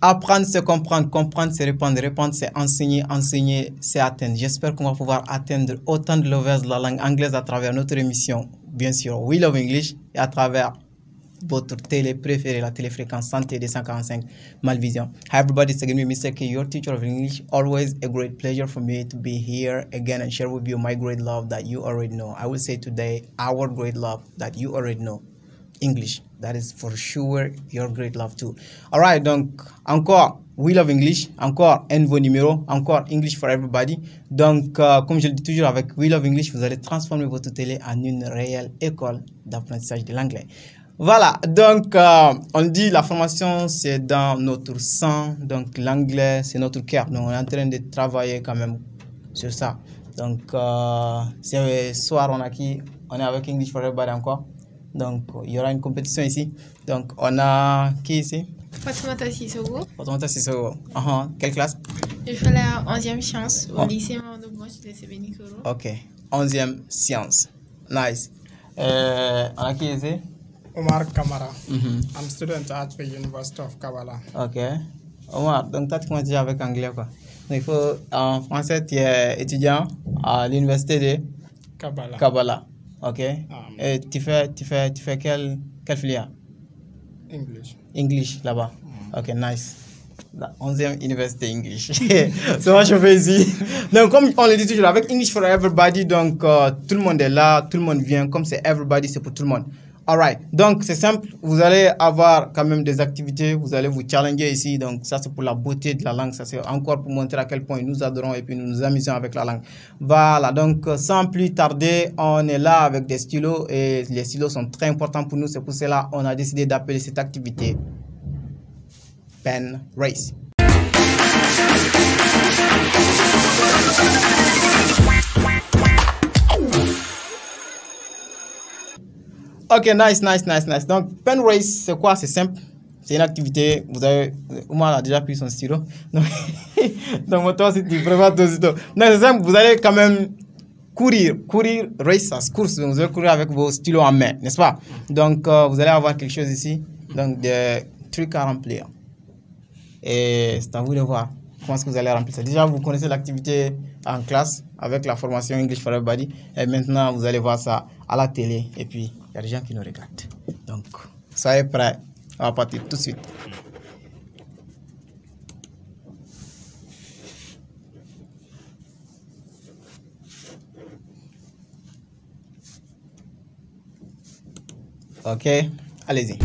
Apprendre, c'est comprendre. Comprendre, c'est répandre. Répandre, c'est enseigner. Enseigner, c'est atteindre. J'espère qu'on va pouvoir atteindre autant de lovers de la langue anglaise à travers notre émission, bien sûr, We Love English, et à travers votre télé préférée, la téléfréquence Santé 245 Malvision. Hi everybody, it's again me, Mr. K, your teacher of English. Always a great pleasure for me to be here again and share with you my great love that you already know. I will say today, our great love that you already know. English, that is for sure your great love too. Alright, donc encore We Love English, encore un nouveau numéro, encore English for everybody. Donc comme je le dis toujours, avec We Love English, vous allez transformer votre télé en une réelle école d'apprentissage de l'anglais. Voilà, donc on dit la formation c'est dans notre sang, donc l'anglais c'est notre cœur. Donc on est en train de travailler quand même sur ça. Donc ce soir on est avec English for everybody encore. Donc il y aura une compétition ici. Donc on a qui ici? Fatoumata Sissoko. Fatoumata Sissoko. Quelle classe? Je fais la 11e science au lycée Mamadou Bosch de Sébenikoro. Ok, 11e science. Nice. On a qui ici? Omar Kamara. I'm student at the University of Kabbalah. Ok. Omar, donc toi tu commences déjà avec anglais quoi. Donc il faut, en français tu es étudiant à l'université de Kabbalah. Ok. Et tu fais quelle filière? English là-bas. Ok, nice. La 11e université English. C'est moi je fais ici. Donc comme on le dit toujours avec English for everybody, donc tout le monde est là, tout le monde vient. Comme c'est everybody, c'est pour tout le monde. Alright, donc c'est simple, vous allez avoir quand même des activités, vous allez vous challenger ici, donc ça c'est pour la beauté de la langue, ça c'est encore pour montrer à quel point nous adorons et puis nous nous amusons avec la langue. Voilà, donc sans plus tarder, on est là avec des stylos et les stylos sont très importants pour nous, c'est pour cela qu'on a décidé d'appeler cette activité Pen Race. Ok, nice. Donc, Pen Race, c'est quoi? C'est simple. C'est une activité. Oumar a déjà pris son stylo. Donc, toi aussi, tu prépares ton stylo. Non, c'est simple. Vous allez quand même courir, race, ça se course. Donc, vous allez courir avec vos stylos en main, n'est-ce pas? Donc, vous allez avoir quelque chose ici. Donc, des trucs à remplir. Et c'est à vous de voir comment est-ce que vous allez remplir ça. Déjà, vous connaissez l'activité en classe avec la formation English for Everybody. Et maintenant, vous allez voir ça à la télé. Et puis, il y a des gens qui nous regardent. Donc, soyez prêts. On va partir tout de suite. Ok, allez-y.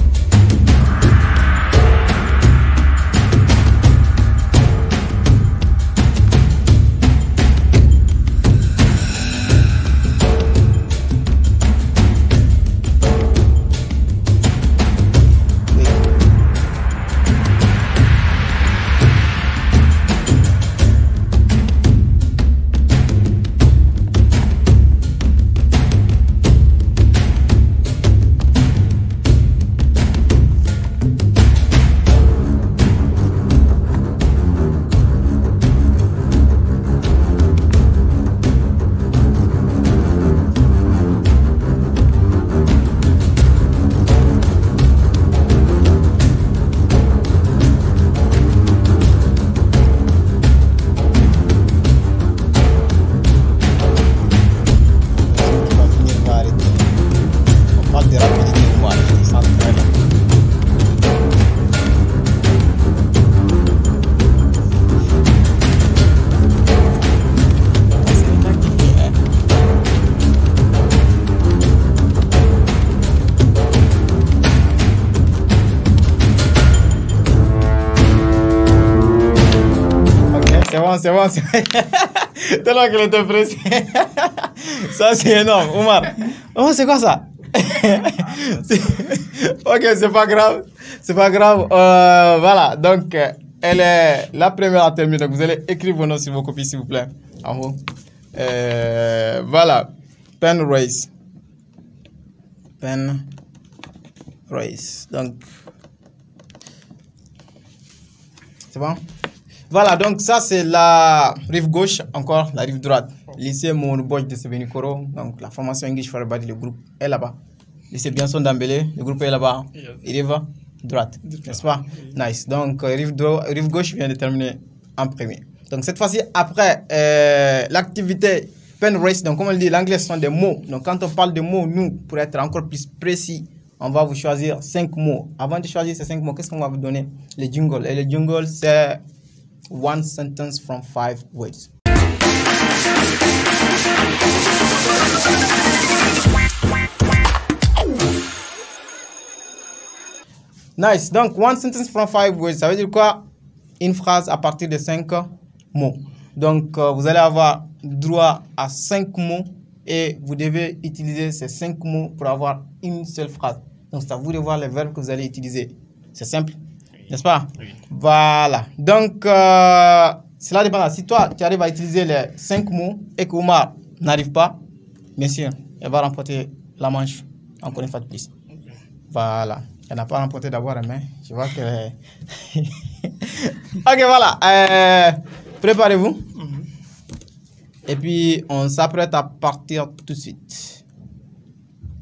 C'est bon. Tellement qu'elle était pressée. Ça, c'est énorme. Omar. Oh, c'est quoi ça? Ok, c'est pas grave. Voilà, donc, elle est la première à terminer. Donc, vous allez écrire vos noms sur vos copies, s'il vous plaît. En haut. Voilà. Pen Race. Donc, c'est bon? Voilà, donc ça c'est la rive gauche, encore la rive droite. Lycée Mamadou Bosch de Sébenikoro, donc la formation English for Everybody, le groupe est là-bas. Lycée Bianson d'Ambélé, le groupe est là-bas. Il y va. droite, n'est-ce pas? Nice. Donc, rive gauche vient de terminer en premier. Donc, cette fois-ci, après l'activité pen race, donc comme on le dit, l'anglais sont des mots. Donc, quand on parle de mots, nous, pour être encore plus précis, on va vous choisir 5 mots. Avant de choisir ces 5 mots, qu'est-ce qu'on va vous donner? Les jingles. Et les jingles, c'est one sentence from 5 words. Nice. Donc, one sentence from 5 words, ça veut dire quoi? Une phrase à partir de 5 mots. Donc, vous allez avoir droit à 5 mots et vous devez utiliser ces 5 mots pour avoir une seule phrase. Donc, c'est à vous de voir les verbes que vous allez utiliser. C'est simple, n'est-ce pas? Oui. Voilà. Donc, cela dépend. Si toi, tu arrives à utiliser les 5 mots et que Omar n'arrive pas, bien sûr, elle va remporter la manche encore une fois de plus. Okay. Voilà. Elle n'a pas remporté d'abord, mais je vois que... Ok, voilà. Préparez-vous. Et puis, on s'apprête à partir tout de suite.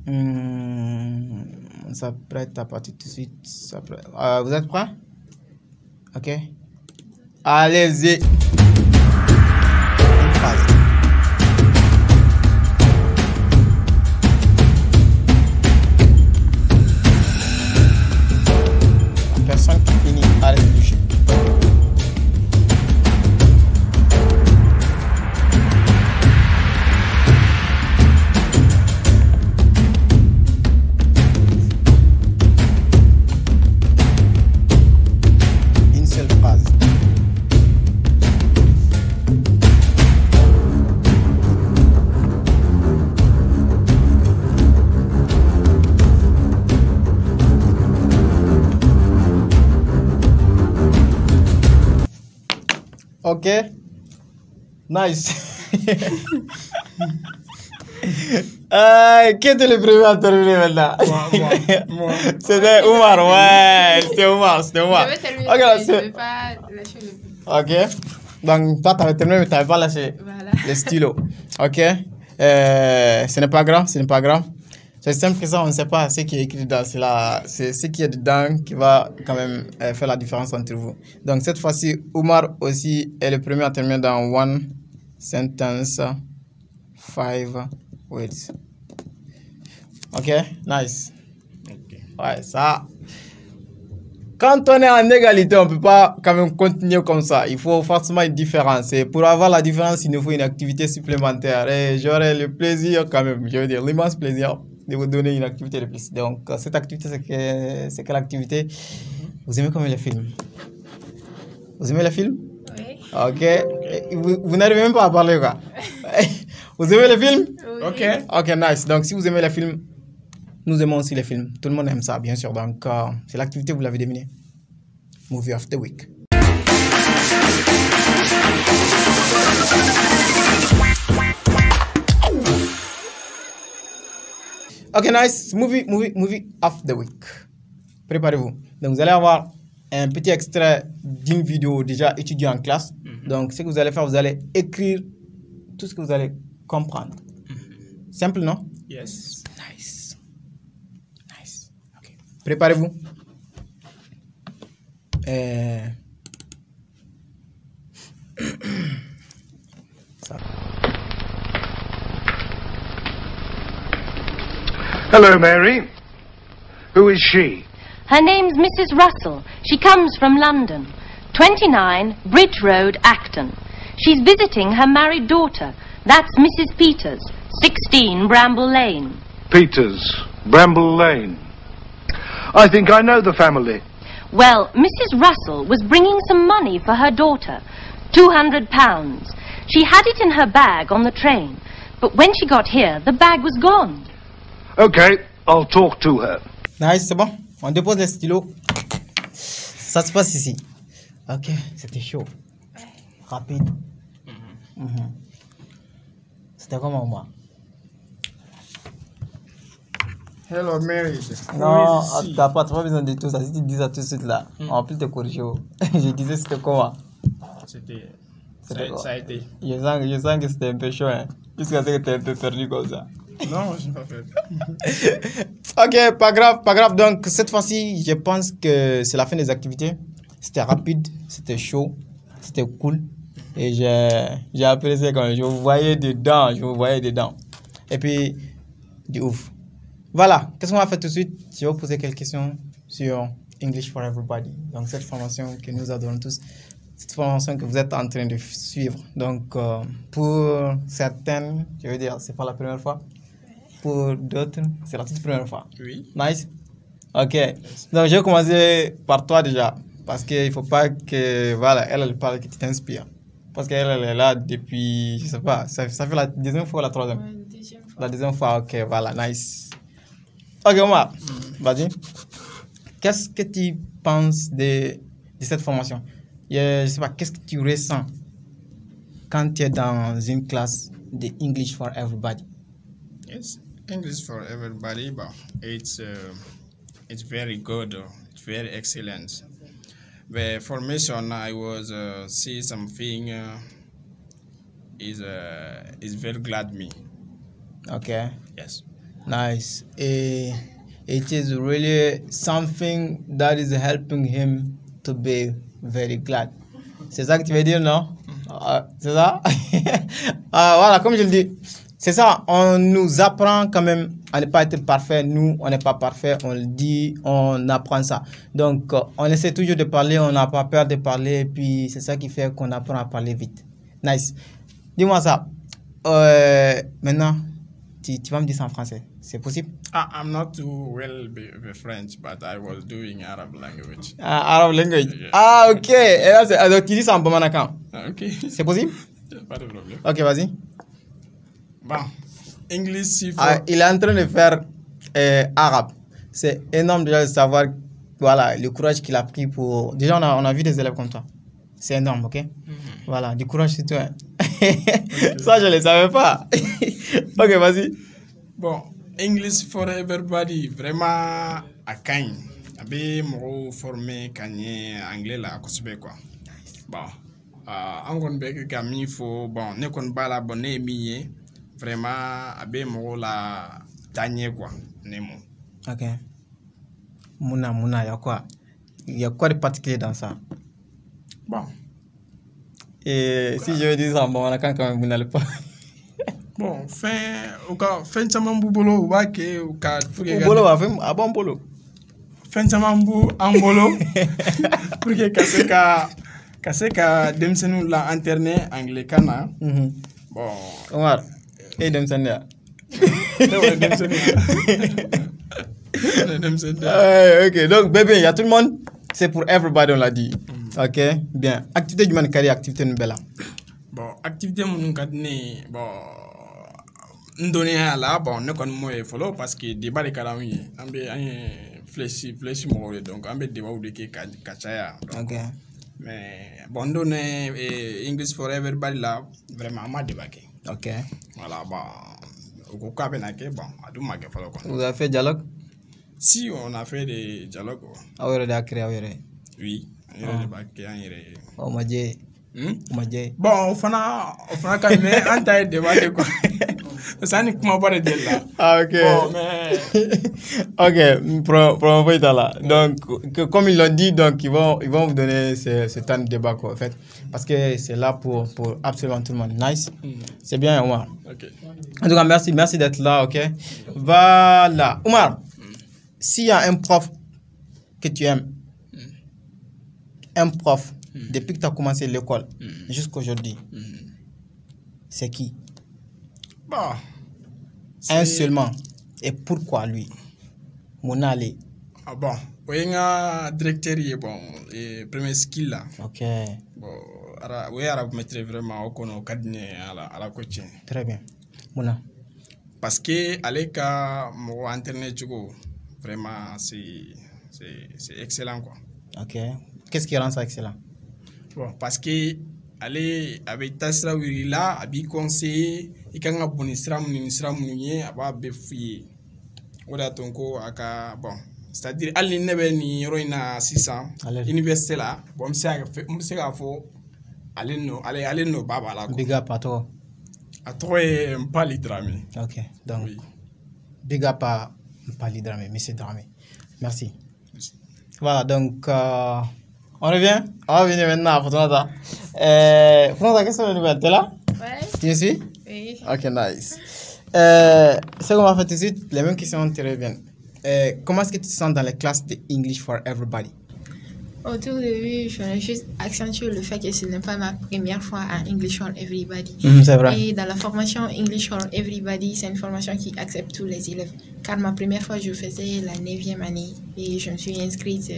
On s'apprête à partir tout de suite. Vous êtes prêts? Ok. Allez-y. Une phrase. La personne qui finit, arrête de bouger. Ok, nice. Qui était le premier à terminer maintenant? Moi. C'était Omar, ouais, c'était Omar. Je vais terminer, je ne vais pas lâcher le but. Ok, donc toi, tu avais terminé, mais tu n'avais pas lâché le stylo. Ok, ce n'est pas grave, C'est simple que ça, on ne sait pas ce qui est écrit dedans. C'est ce qui est dedans qui va quand même faire la différence entre vous. Donc, cette fois-ci, Omar aussi est le premier à terminer dans one sentence, 5 words. Ok, nice. Okay. Ouais, ça. Quand on est en égalité, on ne peut pas quand même continuer comme ça. Il faut forcément une différence. Et pour avoir la différence, il nous faut une activité supplémentaire. Et j'aurai le plaisir quand même, je veux dire l'immense plaisir de vous donner une activité de plus. Donc, cette activité, c'est quelle activité? Vous aimez combien les films? Vous aimez les films? Oui. Ok. Vous n'arrivez même pas à parler, quoi. Vous aimez les films? Oui. Ok. Ok, nice. Donc, si vous aimez les films, nous aimons aussi les films. Tout le monde aime ça, bien sûr. Donc, c'est l'activité, vous l'avez devinée. Movie of the week. Ok, nice. Movie of the week. Préparez-vous. Donc, vous allez avoir un petit extrait d'une vidéo déjà étudiée en classe. Donc, ce que vous allez faire, vous allez écrire tout ce que vous allez comprendre. Simple, non? Yes. Nice. Nice. Ok. Préparez-vous. Hello, Mary. Who is she? Her name's Mrs. Russell. She comes from London. 29 Bridge Road, Acton. She's visiting her married daughter. That's Mrs. Peters, 16 Bramble Lane. Peters, Bramble Lane. I think I know the family. Well, Mrs. Russell was bringing some money for her daughter, £200. She had it in her bag on the train, but when she got here, the bag was gone. Okay, I'll talk to her. Nice, c'est bon. On dépose les stylos. Ça se passe ici. Ok, c'était chaud. Rapide. C'était comment, moi? Hello, Mary. Non, t'as pas besoin de tout ça. Si tu dis ça tout de suite là, on va plus te corriger. Je disais c'était comment? Ça a été. Je sens que c'était un peu chaud, hein. Jusqu'à ce que t'es un peu perdu comme ça. Non, je n'ai pas fait. Ok, pas grave. Donc, cette fois-ci, je pense que c'est la fin des activités. C'était rapide, c'était chaud, c'était cool. Et j'ai apprécié quand je vous voyais dedans. Et puis, du ouf. Voilà, qu'est-ce qu'on va faire tout de suite? Je vais vous poser quelques questions sur English for Everybody. Donc, cette formation que nous adorons tous, cette formation que vous êtes en train de suivre. Donc, pour certaines, je veux dire, c'est pas la première fois. Pour d'autres, c'est la toute première fois. Oui. Nice. Ok. Donc, je vais commencer par toi déjà. Parce qu'il ne faut pas que, voilà, elle parle, que tu t'inspires. Parce qu'elle est là depuis, je sais pas, ça fait la deuxième fois ou la troisième? Ouais, deuxième fois. La deuxième fois, ok, voilà, nice. Ok, Omar, vas-y. Qu'est-ce que tu penses de cette formation? Je sais pas, qu'est-ce que tu ressens quand tu es dans une classe de English for Everybody? Yes, English for everybody, but it's very good, it's very excellent. The formation I was see something is very glad me. Okay. Yes. Nice. It is really something that is helping him to be very glad. C'est ça que tu veux dire, non? C'est ça? Voilà, comme je le dis, c'est ça. On nous apprend quand même à ne pas être parfait. Nous, on n'est pas parfait. On le dit, on apprend ça. Donc, on essaie toujours de parler. On n'a pas peur de parler. Et puis, c'est ça qui fait qu'on apprend à parler vite. Nice. Dis-moi ça. Maintenant, tu vas me dire ça en français. C'est possible? I'm not too well with French, but I was doing Arab language. Arab language. Yeah. Ah, ok. Et là, alors, tu dis ça en Bamanakan. Ok. C'est possible? Pas de problème. Ok, vas-y. Bon, English, si Il est en train de faire arabe. C'est énorme déjà de savoir, voilà, le courage qu'il a pris pour... Déjà, on a vu des élèves comme toi. C'est énorme, ok? Voilà, du courage sur toi. Okay. Ça, je ne le savais pas. Ok, vas-y. Bon, English for everybody, vraiment à Kanye. Abe mo formé Kanye anglais là, kosbe quoi. Bon, angon bek kami fo bon, ne kon bala bon ne miye. Vraiment abe mo la tanye quoi, nemo. Ok. Mouna, il y a quoi de particulier dans ça? Bon. Et si je dis ça, bon, on a quand même vous n'allez pas. Bon, fin chaman bubolo wa ke ou ka bolo wa fem abon bolo. Fin chaman bu en bolo pour que kaseka demsenu la internet anglais kana. Bon, Omar, et demsenu. Ok, donc bébé, il y a tout le monde. C'est pour everybody, on l'a dit. Ok, bien. Activité du Mankari, activité Nubela. Bon, activité Moukadne, bon, Ndonia là, bon, ne connais moi follow parce que débat de Karawi, ambe fléchi mort donc ambe débat ou de Kachaya. Ok. Mais bon, donné English for everybody là, vraiment ma débarqué. Ok. Voilà, bon, au cas benake, bon, à tout ma follow. Vous avez fait dialogue? Si on a fait des dialogues. Ah oui, on a créé, oui. Oh, m'a dit. Bon, on fera quand même un taille de débat quoi. Ça n'est comment pas de là. Ah, ok. Bon, mais... ok, pour là. Donc, comme ils l'ont dit, donc ils vont vous donner ce temps de débat quoi, en fait. Parce que c'est là pour absolument tout le monde. Nice. C'est bien, Omar. Ok. En tout cas, merci d'être là, ok. Voilà. Omar, s'il y a un prof que tu aimes, un prof, depuis que tu as commencé l'école jusqu'à aujourd'hui, c'est qui? Bon, un seulement. Et pourquoi lui? Mon allé. Ah bon, oui, un directeur est bon, et premier skill là. Ok. Bon, oui, arabe mettre vraiment au cabinet à la coaching. Très bien. Mouna. Parce que avec mon internet, vraiment, c'est excellent quoi. Ok. Qu'est-ce qui rend ça excellent? Bon, parce que aller avec Tasra Wirila, abi conseiller, il y a un bon islam, aba befuye. Oda tonko aka bon. C'est-à-dire, ali nebe ni roina 600, université là, bon, m'sega fo, allez no baba là. Big up à toi. À toi et pas l'idrami. Ok. Donc, oui. Big up à Mpali Dramé, monsieur Dramé. Merci. Voilà, donc, on revient. On va venir maintenant à Foutonata. Foutonata, quelles sont les nouvelles? T'es là? Ouais. Tu me suis? Oui. Ok, nice. Ce qu'on va faire tout de suite, les mêmes questions te reviennent. Comment est-ce que tu te sens dans les classes de English for Everybody? Au tout début, je voulais juste accentuer le fait que ce n'est pas ma première fois à English for Everybody. C'est vrai. Et dans la formation English for Everybody, c'est une formation qui accepte tous les élèves. Car ma première fois, je faisais la 9e année et je me suis inscrite.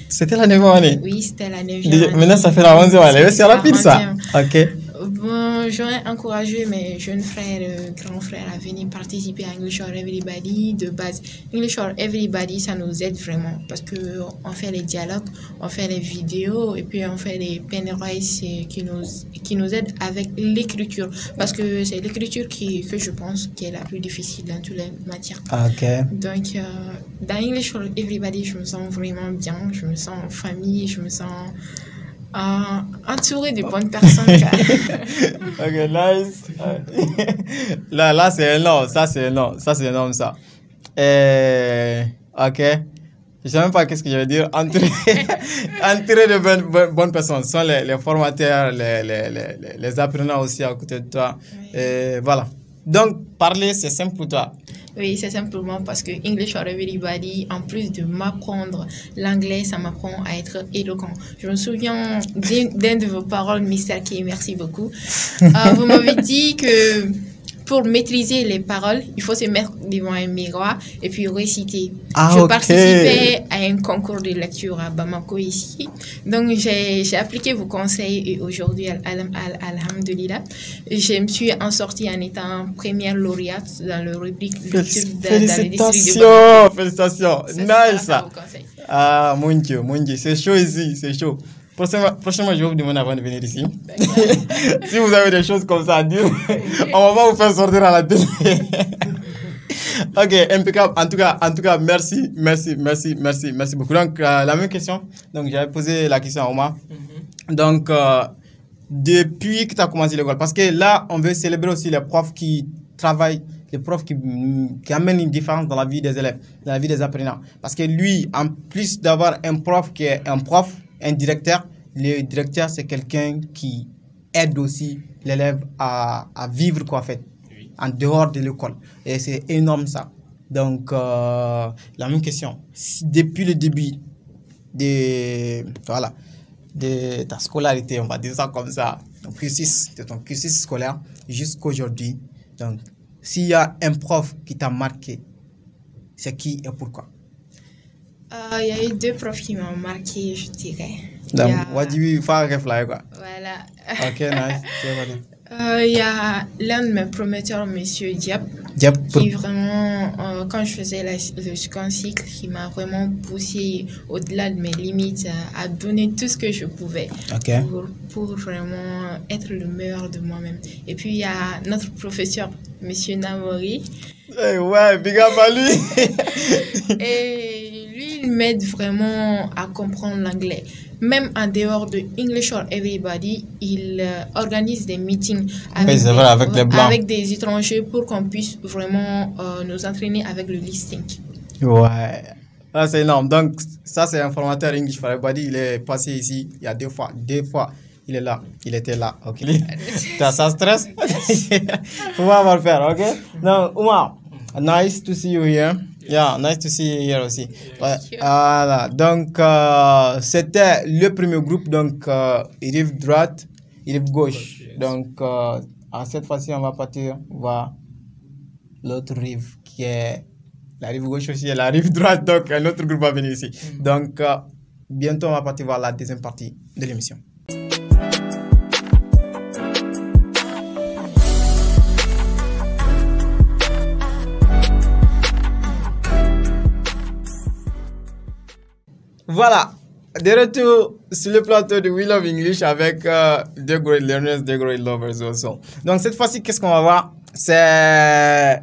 C'était la 9e année? Oui, c'était la 9e année. Maintenant, ça fait la 11e année. C'est rapide ça. Ok. Bon, j'aurais encouragé mes jeunes frères, grands frères à venir participer à English for Everybody de base. English for Everybody, ça nous aide vraiment parce qu'on fait les dialogues, on fait les vidéos et puis on fait les penrises qui nous aident avec l'écriture. Parce que c'est l'écriture que je pense qui est la plus difficile dans toutes les matières. Ok. Donc, dans English for Everybody, je me sens vraiment bien, je me sens en famille, je me sens entouré de bonnes personnes. Ok, nice. Là c'est énorme, ça c'est énorme, ça. Ok. Je sais même pas qu'est-ce que je veux dire. Entouré de bonnes personnes. Ce sont les formateurs, les apprenants aussi à côté de toi. Voilà. Donc, parler, c'est simple pour toi. Oui, c'est simplement parce que English for Everybody, en plus de m'apprendre l'anglais, ça m'apprend à être éloquent. Je me souviens d'un de vos paroles, Mr. K, merci beaucoup. Vous m'avez dit que pour maîtriser les paroles, il faut se mettre devant un miroir et puis réciter. Je participais à un concours de lecture à Bamako ici. Donc, j'ai appliqué vos conseils et aujourd'hui, alhamdulillah, je me suis en sortie en étant première lauréate dans le rubrique lecture dans le district de Bamako. Félicitations. Nice. Ah, mon Dieu, c'est chaud ici, c'est chaud. Prochainement, je vais vous demander avant de venir ici. Si vous avez des choses comme ça à dire, on va pas vous faire sortir à la télé. Ok, impeccable. En tout cas, merci beaucoup. Donc, la même question. Donc, j'avais posé la question à Omar. Donc, depuis que tu as commencé l'école, parce que là, on veut célébrer aussi les profs qui travaillent, les profs qui amènent une différence dans la vie des élèves, dans la vie des apprenants. Parce que lui, en plus d'avoir un prof qui est un prof, un directeur, le directeur, c'est quelqu'un qui aide aussi l'élève à vivre, quoi, en fait, en dehors de l'école. Et c'est énorme, ça. Donc, la même question. Depuis le début de ta scolarité, on va dire ça comme ça, de ton cursus scolaire jusqu'aujourd'hui, donc, s'il y a un prof qui t'a marqué, c'est qui et pourquoi? Il y a eu 2 profs qui m'ont marqué, je dirais. Donc, what do you faire réfléchir, quoi? Voilà. Ok, nice. Il y a l'un de mes promoteurs, monsieur Diab, qui vraiment, quand je faisais le second cycle, qui m'a vraiment poussé au-delà de mes limites à donner tout ce que je pouvais pour vraiment être le meilleur de moi-même. Et puis, il y a notre professeur, monsieur Namori. Ouais, big up à lui. Et lui, il m'aide vraiment à comprendre l'anglais. Même en dehors de English for Everybody, il organise des meetings avec des étrangers pour qu'on puisse vraiment nous entraîner avec le listening. Ouais, ça c'est énorme. Donc, ça c'est un formateur English for Everybody. Il est passé ici il y a 2 fois. 2 fois, il est là. Il était là. Ok. Ça stresse? On va le faire. Ok. Donc, Oumar, nice to see you here. Yeah, nice to see you here aussi. Voilà, donc c'était le premier groupe, donc rive droite, rive gauche. Donc à cette fois-ci, on va partir vers l'autre rive qui est la rive gauche aussi et la rive droite. Donc un autre groupe va venir ici. Donc bientôt, on va partir vers la deuxième partie de l'émission. Voilà, de retour sur le plateau de We Love English avec The Great Learners, The Great Lovers also. Donc cette fois-ci, qu'est-ce qu'on va voir? C'est...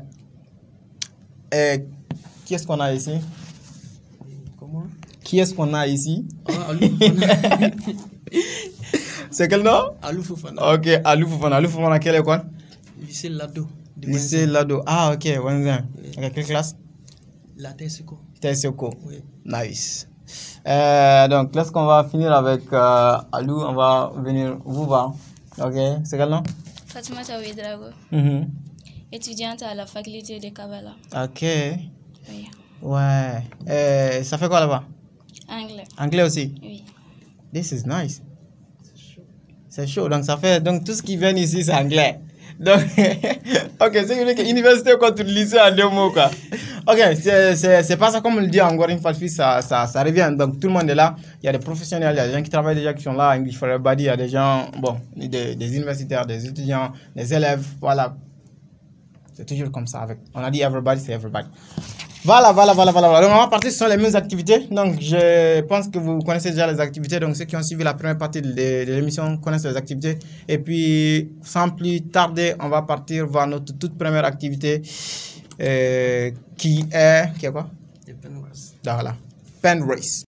qui est-ce qu'on a ici? Comment? Qui est-ce qu'on a ici? C'est quel nom? Alou Fofana. Ok, Alou Fofana. Alou Fofana, quelle école? Lycée Lado. Lycée Lado. Ah, ok, Wanzan. Ok, quelle classe? La Tesco. Tesco. Oui. Nice. Donc, lorsqu'on va finir avec Alou, on va venir vous voir. Ok, c'est quel nom? Fatima Taouedrago, étudiante à la faculté de Kabbalah. Ok. Oui. Ouais. Ça fait quoi là-bas? Anglais. Anglais aussi? Oui. This is nice. C'est chaud. Donc, ça fait. Donc, tout ce qui vient ici, c'est anglais. Donc, ok, c'est vrai que l'université contre le lycée en 2 mots, quoi. Ok, c'est pas ça comme on le dit encore une fois, ça revient. Donc, tout le monde est là. Il y a des professionnels, il y a des gens qui travaillent déjà, qui sont là, English for Everybody. Il y a des gens, bon, des universitaires, des étudiants, des élèves. Voilà. C'est toujours comme ça. On a dit everybody, c'est everybody. Voilà. Donc, on va partir sur les mêmes activités. Donc, je pense que vous connaissez déjà les activités. Donc, ceux qui ont suivi la première partie de l'émission connaissent les activités. Et puis, sans plus tarder, on va partir voir notre toute première activité qui est quoi? Le pen race. Voilà. Pen race.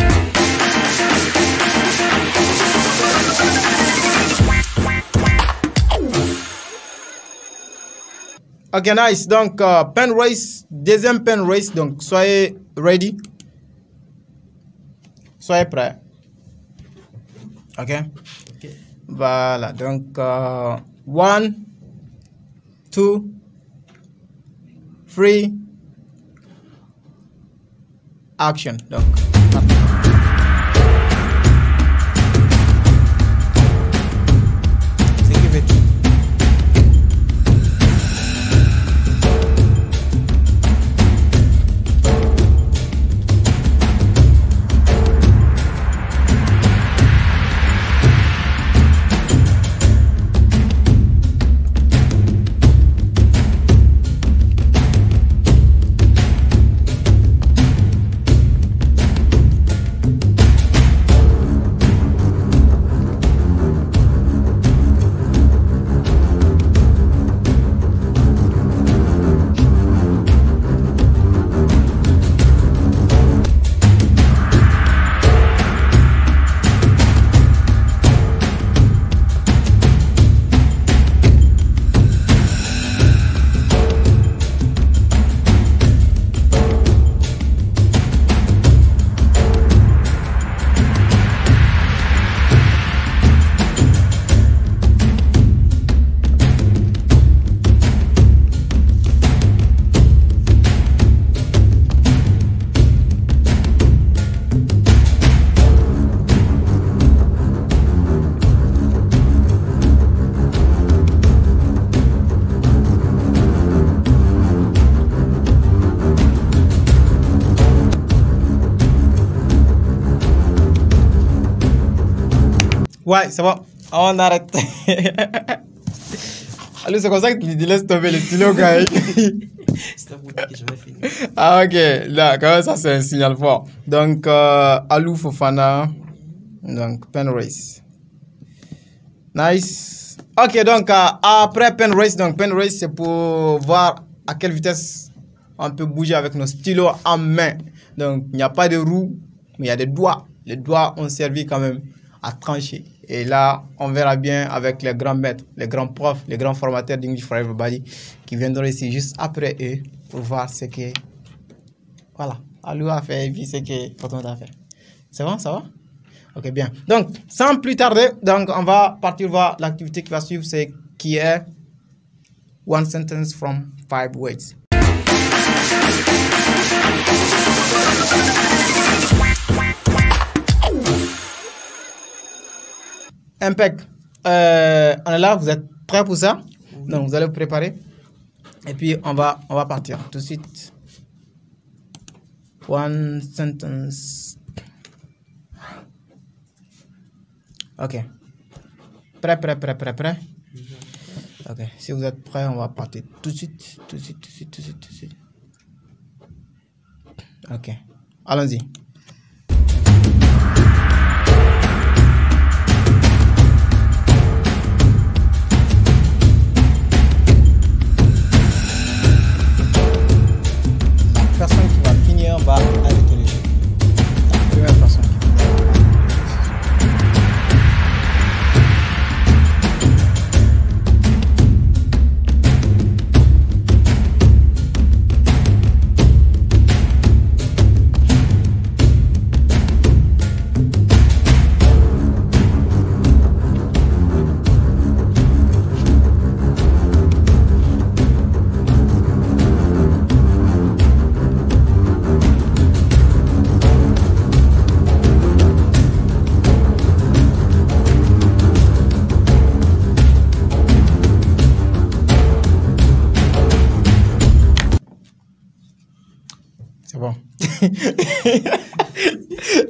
Ok, nice. Donc, pen race, deuxième pen race. Donc, soyez ready. Soyez prêts. Ok? Ok. Voilà. Donc, 1, 2, 3, action. Donc, c'est qui fait tout. Ouais, c'est bon. On arrête. Allez, c'est comme ça que tu laisses tomber le stylo, gars. C'est à vous dire que je vais finir. Ah, ok. Là, quand même, ça, c'est un signal fort. Donc, Alou Fofana. Donc, pen race. Nice. Ok, donc, après pen race, c'est pour voir à quelle vitesse on peut bouger avec nos stylos en main. Donc, il n'y a pas de roue, mais il y a des doigts. Les doigts ont servi quand même à trancher. Et là, on verra bien avec les grands maîtres, les grands profs, les grands formateurs d'English for Everybody qui viendront ici juste après eux pour voir ce que... Voilà, Alou a fait et puis ce que Fatima a fait. C'est bon, ça va? Ok, bien. Donc, sans plus tarder, donc, on va partir voir l'activité qui va suivre, c'est qui est One Sentence from 5 Words. Impec. On est là, vous êtes prêts pour ça? Oui. Donc, vous allez vous préparer. Et puis, on va partir tout de suite. One sentence. Ok. Prêt. Ok. Si vous êtes prêts, on va partir tout de suite. Ok. Allons-y. La personne qui va finir va arrêter le jeu. La première personne qui va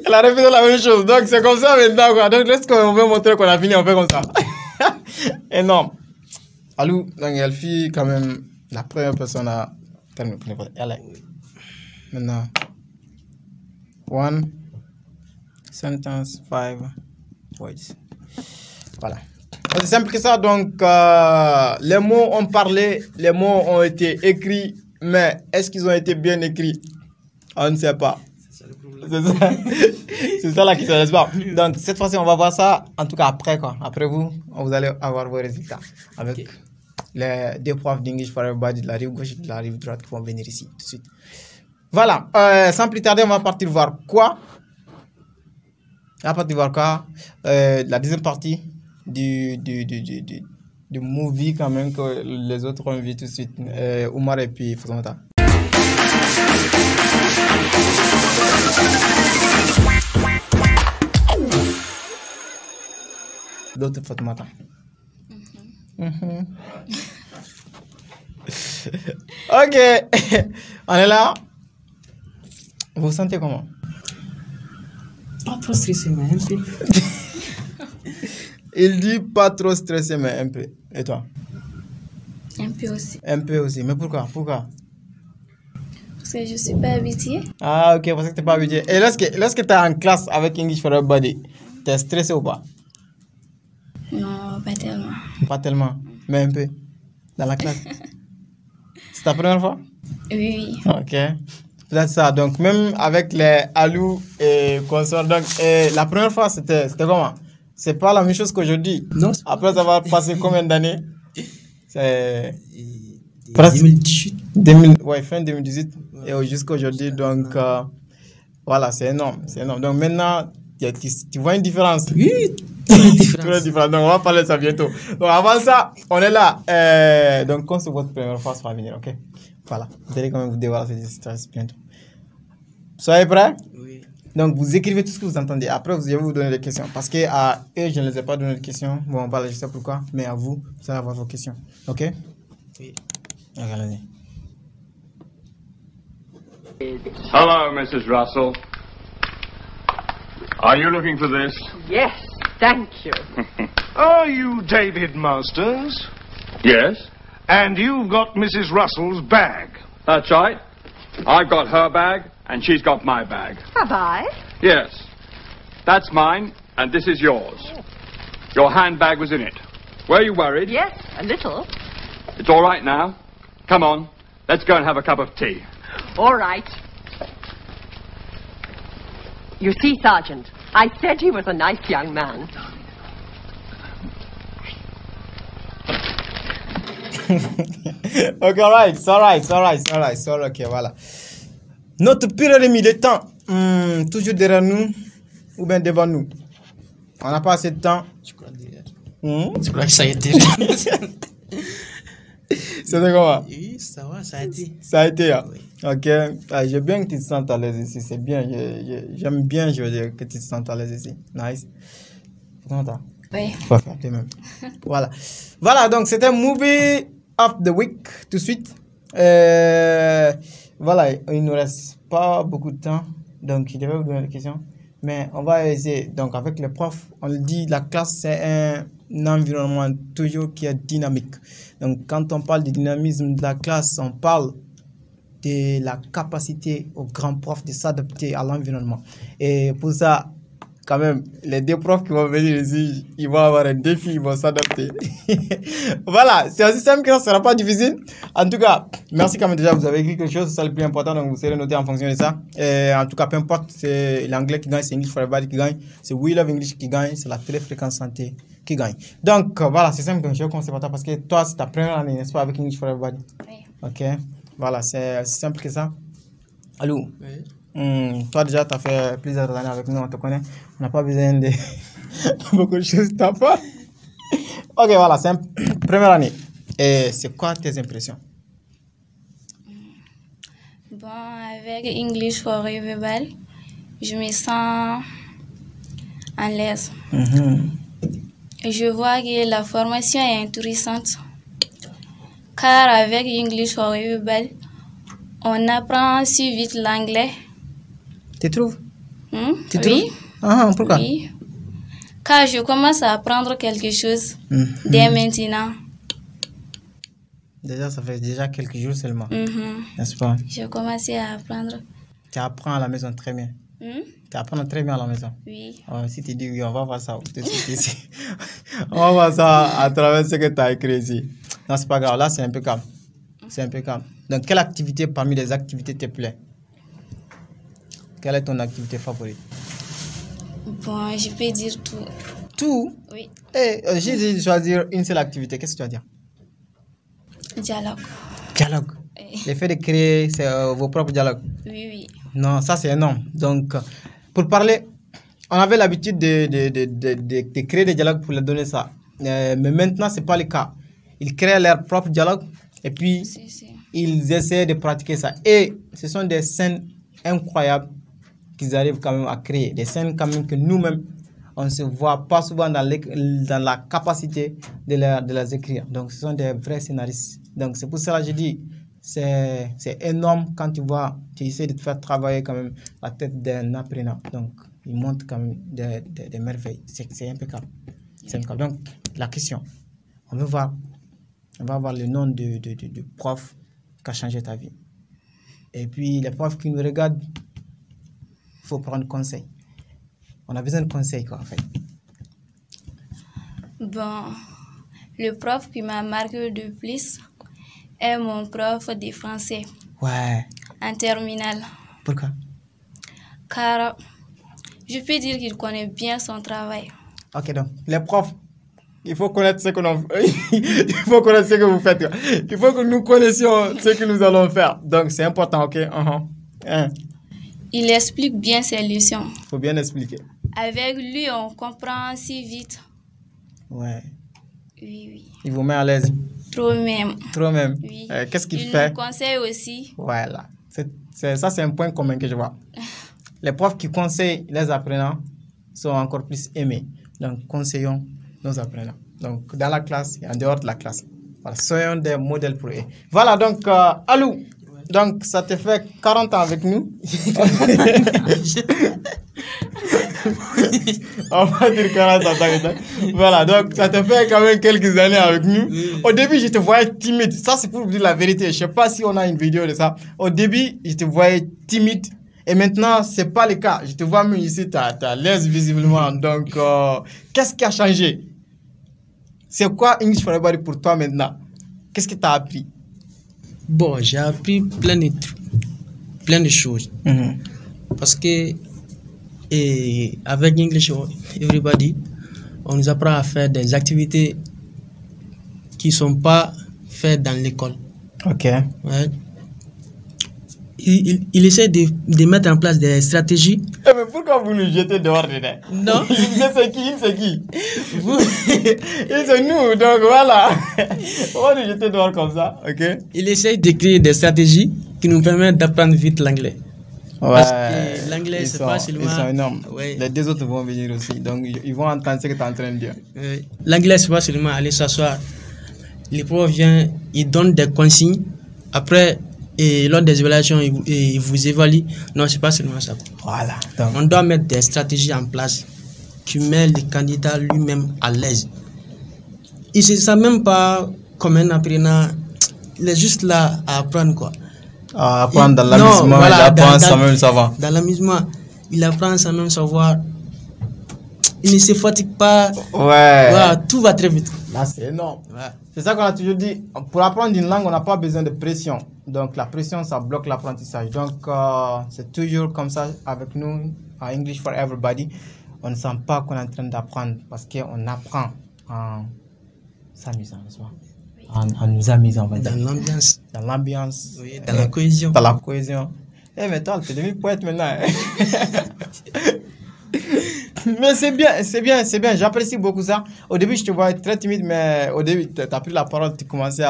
Elle a répété la même chose. Donc, c'est comme ça maintenant, quoi. Donc, lorsqu'on veut montrer qu'on a fini, on fait comme ça. Énorme. Alou, donc, elle fit quand même la première personne à terminer. Elle est. Maintenant. 1 sentence, 5 words. Voilà. C'est simple que ça. Donc, les mots ont parlé, les mots ont été écrits, mais est-ce qu'ils ont été bien écrits? On ne sait pas. C'est ça la question, n'est-ce pas? Donc, cette fois-ci, on va voir ça, en tout cas après, quoi. Après vous allez avoir vos résultats avec les deux profs d'English for Everybody de la rive gauche et de la rive droite qui vont venir ici tout de suite. Voilà, sans plus tarder, on va partir voir quoi? On va partir voir quoi? La deuxième partie du movie quand même que les autres ont vu tout de suite. Oumar et puis Fatoumata. D'autres Fatoumata. Ok, on est là. Vous vous sentez comment? Pas trop stressé, mais un peu. Il dit pas trop stressé, mais un peu. Et toi? Un peu aussi. Un peu aussi. Mais pourquoi? Pourquoi? Parce que je suis pas habituée. Ah, ok, parce que tu n'es pas habitué. Et lorsque tu es en classe avec English for Everybody, tu es stressé ou pas? Non, pas tellement. Pas tellement, mais un peu. Dans la classe. C'est ta première fois? Oui. Ok. C'est ça. Donc, même avec les Alou et consorts, donc, la première fois, c'était comment? C'est pas la même chose qu'aujourd'hui. Non. Après avoir passé combien d'années? C'est. 2018. Ouais, fin 2018 et jusqu'à aujourd'hui. Donc, voilà, c'est énorme. C'est énorme. Donc, maintenant, tu vois une différence? Oui, différence. Donc, on va parler de ça bientôt. Donc, avant ça, on est là. Donc, quand c'est votre première fois, ça va venir, ok? Voilà. Vous allez quand même vous débarrasser du stress bientôt. Soyez prêts? Oui. Donc, vous écrivez tout ce que vous entendez. Après, je vais vous donner des questions. Parce que à eux, je ne les ai pas donné de questions. Bon, voilà, je sais pourquoi. Mais à vous, vous allez avoir vos questions. Ok? Oui. Allez. Hello, Mrs. Russell. Are you looking for this? Yes, thank you. Are you David Masters? Yes. And you've got Mrs. Russell's bag? That's right. I've got her bag, and she's got my bag. Have I? Yes. That's mine, and this is yours. Your handbag was in it. Were you worried? Yes, a little. It's all right now. Come on, let's go and have a cup of tea. All right. You see, Sergeant, I said he was a nice young man. Ok, alright, it's alright, ok, voilà. Notre pire ennemi, le temps, toujours derrière nous ou bien devant nous. On n'a pas assez de temps. Je crois que ça a été. C'était comment? Oui, ça va, ça a été. Ça a été, hein? Oui. Ok. J'aime bien que tu te sentes à l'aise ici. C'est bien. J'aime bien, je veux dire, que tu te sentes à l'aise ici. Nice. Comment Oui. Parfait, même. Voilà. Voilà, donc c'était Movie of the Week tout de suite. Voilà, il ne nous reste pas beaucoup de temps. Donc, je devais vous donner des questions. Mais on va essayer. Donc, avec les profs, on le dit, la classe, c'est un environnement toujours qui est dynamique. Donc, quand on parle du dynamisme de la classe, on parle de la capacité aux grands profs de s'adapter à l'environnement. Et pour ça, quand même, les deux profs qui vont venir ici, ils vont avoir un défi, ils vont s'adapter. Voilà, c'est aussi simple que ça ne sera pas difficile. En tout cas, merci quand même déjà, vous avez écrit quelque chose, c'est ça le plus important, donc vous serez noté en fonction de ça. Et en tout cas, peu importe, c'est l'anglais qui gagne, c'est English for Everybody qui gagne, c'est We Love English qui gagne, c'est la téléfréquence santé qui gagne. Donc voilà, c'est simple, je vais commencer par toi parce que toi, c'est ta première année, n'est-ce pas, avec English for Everybody? Oui. Ok, voilà, c'est simple que ça. Allô? Oui. Toi déjà, tu as fait plusieurs années avec nous, on te connaît. On n'a pas besoin de beaucoup de choses, t'as pas. Ok, voilà, c'est une première année. Et c'est quoi tes impressions? Bon, avec English for Everybody, je me sens à l'aise. Je vois que la formation est intéressante. Car avec English for Everybody, on apprend si vite l'anglais Tu trouves? Tu Oui. trouves? Ah, pourquoi? Oui. Car je commence à apprendre quelque chose dès maintenant. Déjà, ça fait déjà quelques jours seulement. N'est-ce pas? J'ai commencé à apprendre. Tu apprends à la maison très bien. Tu apprends très bien à la maison. Oui. Si tu dis oui, on va voir ça tout de suite ici. On va voir ça à travers ce que tu as écrit ici. Non, c'est pas grave. Là, c'est un peu calme. C'est un peu calme. Donc, quelle activité parmi les activités te plaît? Quelle est ton activité favorite? Bon, je peux dire tout. Tout? Oui. J'ai dit de choisir une seule activité. Qu'est-ce que tu vas dire? Dialogue. Dialogue. Le fait de créer vos propres dialogues. Oui, oui. Non, ça c'est énorme. Donc, pour parler, on avait l'habitude de créer des dialogues pour leur donner ça. Mais maintenant, ce n'est pas le cas. Ils créent leur propre dialogue et puis ils essaient de pratiquer ça. Et ce sont des scènes incroyables qu'ils arrivent quand même à créer. Des scènes quand même que nous-mêmes, on ne se voit pas souvent dans la capacité de les écrire. Donc, ce sont des vrais scénaristes. Donc, c'est pour cela que je dis, c'est énorme quand tu essaies de te faire travailler quand même la tête d'un apprenant. Donc, il montre quand même des merveilles. C'est impeccable. C'est impeccable. Donc, la question, on va voir le nom de prof qui a changé ta vie. Et puis, les profs qui nous regardent, il faut prendre conseil. On a besoin de conseils, quoi, en fait. Bon, le prof qui m'a marqué le plus est mon prof de français. Ouais. En terminale. Pourquoi? Car je peux dire qu'il connaît bien son travail. Ok, donc, les profs, il faut connaître ce que il faut connaître ce que vous faites. Il faut que nous connaissions ce que nous allons faire. Donc, c'est important, ok? Il explique bien ses leçons. Il faut bien expliquer. Avec lui, on comprend si vite. Ouais. Oui, oui. Il vous met à l'aise. Trop même. Trop même. Oui. Qu'est-ce qu'il fait? Il nous conseille aussi. Voilà. Ça, c'est un point commun que je vois. Les profs qui conseillent les apprenants sont encore plus aimés. Donc, conseillons nos apprenants. Donc, dans la classe et en dehors de la classe. Voilà, soyons des modèles pour eux. Voilà, donc, Alou, donc, ça te fait 40 ans avec nous. On va dire 40 ans avec nous. Voilà, donc, ça te fait quand même quelques années avec nous. Au début, je te voyais timide. Ça, c'est pour vous dire la vérité. Je ne sais pas si on a une vidéo de ça. Au début, je te voyais timide. Et maintenant, ce n'est pas le cas. Je te vois même ici, tu as l'aise visiblement. Donc, qu'est-ce qui a changé? C'est quoi English for Everybody pour toi maintenant? Qu'est-ce que tu as appris? Bon, j'ai appris plein de choses. Parce que avec English for Everybody, on nous apprend à faire des activités qui ne sont pas faites dans l'école. Ok. Ouais. Il essaie de mettre en place des stratégies. Mais pourquoi vous nous jetez dehors dedans? Non. C'est qui? Vous. C'est nous, donc voilà. On va nous jeter dehors comme ça, ok? Il essaie de créer des stratégies qui nous permettent d'apprendre vite l'anglais. Ouais. Parce que l'anglais, c'est pas seulement... Ils sont énormes. Ouais. Les deux autres vont venir aussi, donc ils vont entendre ce que tu es en train de dire. L'anglais, c'est pas seulement aller s'asseoir. Les profs viennent, ils donnent des consignes. Après... Et lors des évaluations, ils vous évaluent. Non, c'est pas seulement ça. Voilà. Donc, on doit mettre des stratégies en place qui mettent le candidat lui-même à l'aise. Il ne se sent même pas comme un apprenant. Il est juste là à apprendre quoi. À apprendre dans l'amusement, il apprend sans même savoir. Dans l'amusement, il apprend sans même savoir. Il ne se fatigue pas. Ouais. Voilà, tout va très vite. Là, c'est énorme. Ouais. C'est ça qu'on a toujours dit. Pour apprendre une langue, on n'a pas besoin de pression. Donc, la pression, ça bloque l'apprentissage. Donc, c'est toujours comme ça avec nous, à English for Everybody. On ne sent pas qu'on est en train d'apprendre parce qu'on apprend en s'amusant, n'est-ce pas? En nous amusant, on va dire. Dans l'ambiance. Dans l'ambiance. Oui, dans la cohésion. Dans la cohésion. Mais toi, tu es devenu poète maintenant. Mais c'est bien. J'apprécie beaucoup ça. Au début, je te voyais très timide, mais au début, tu as pris la parole, tu commençais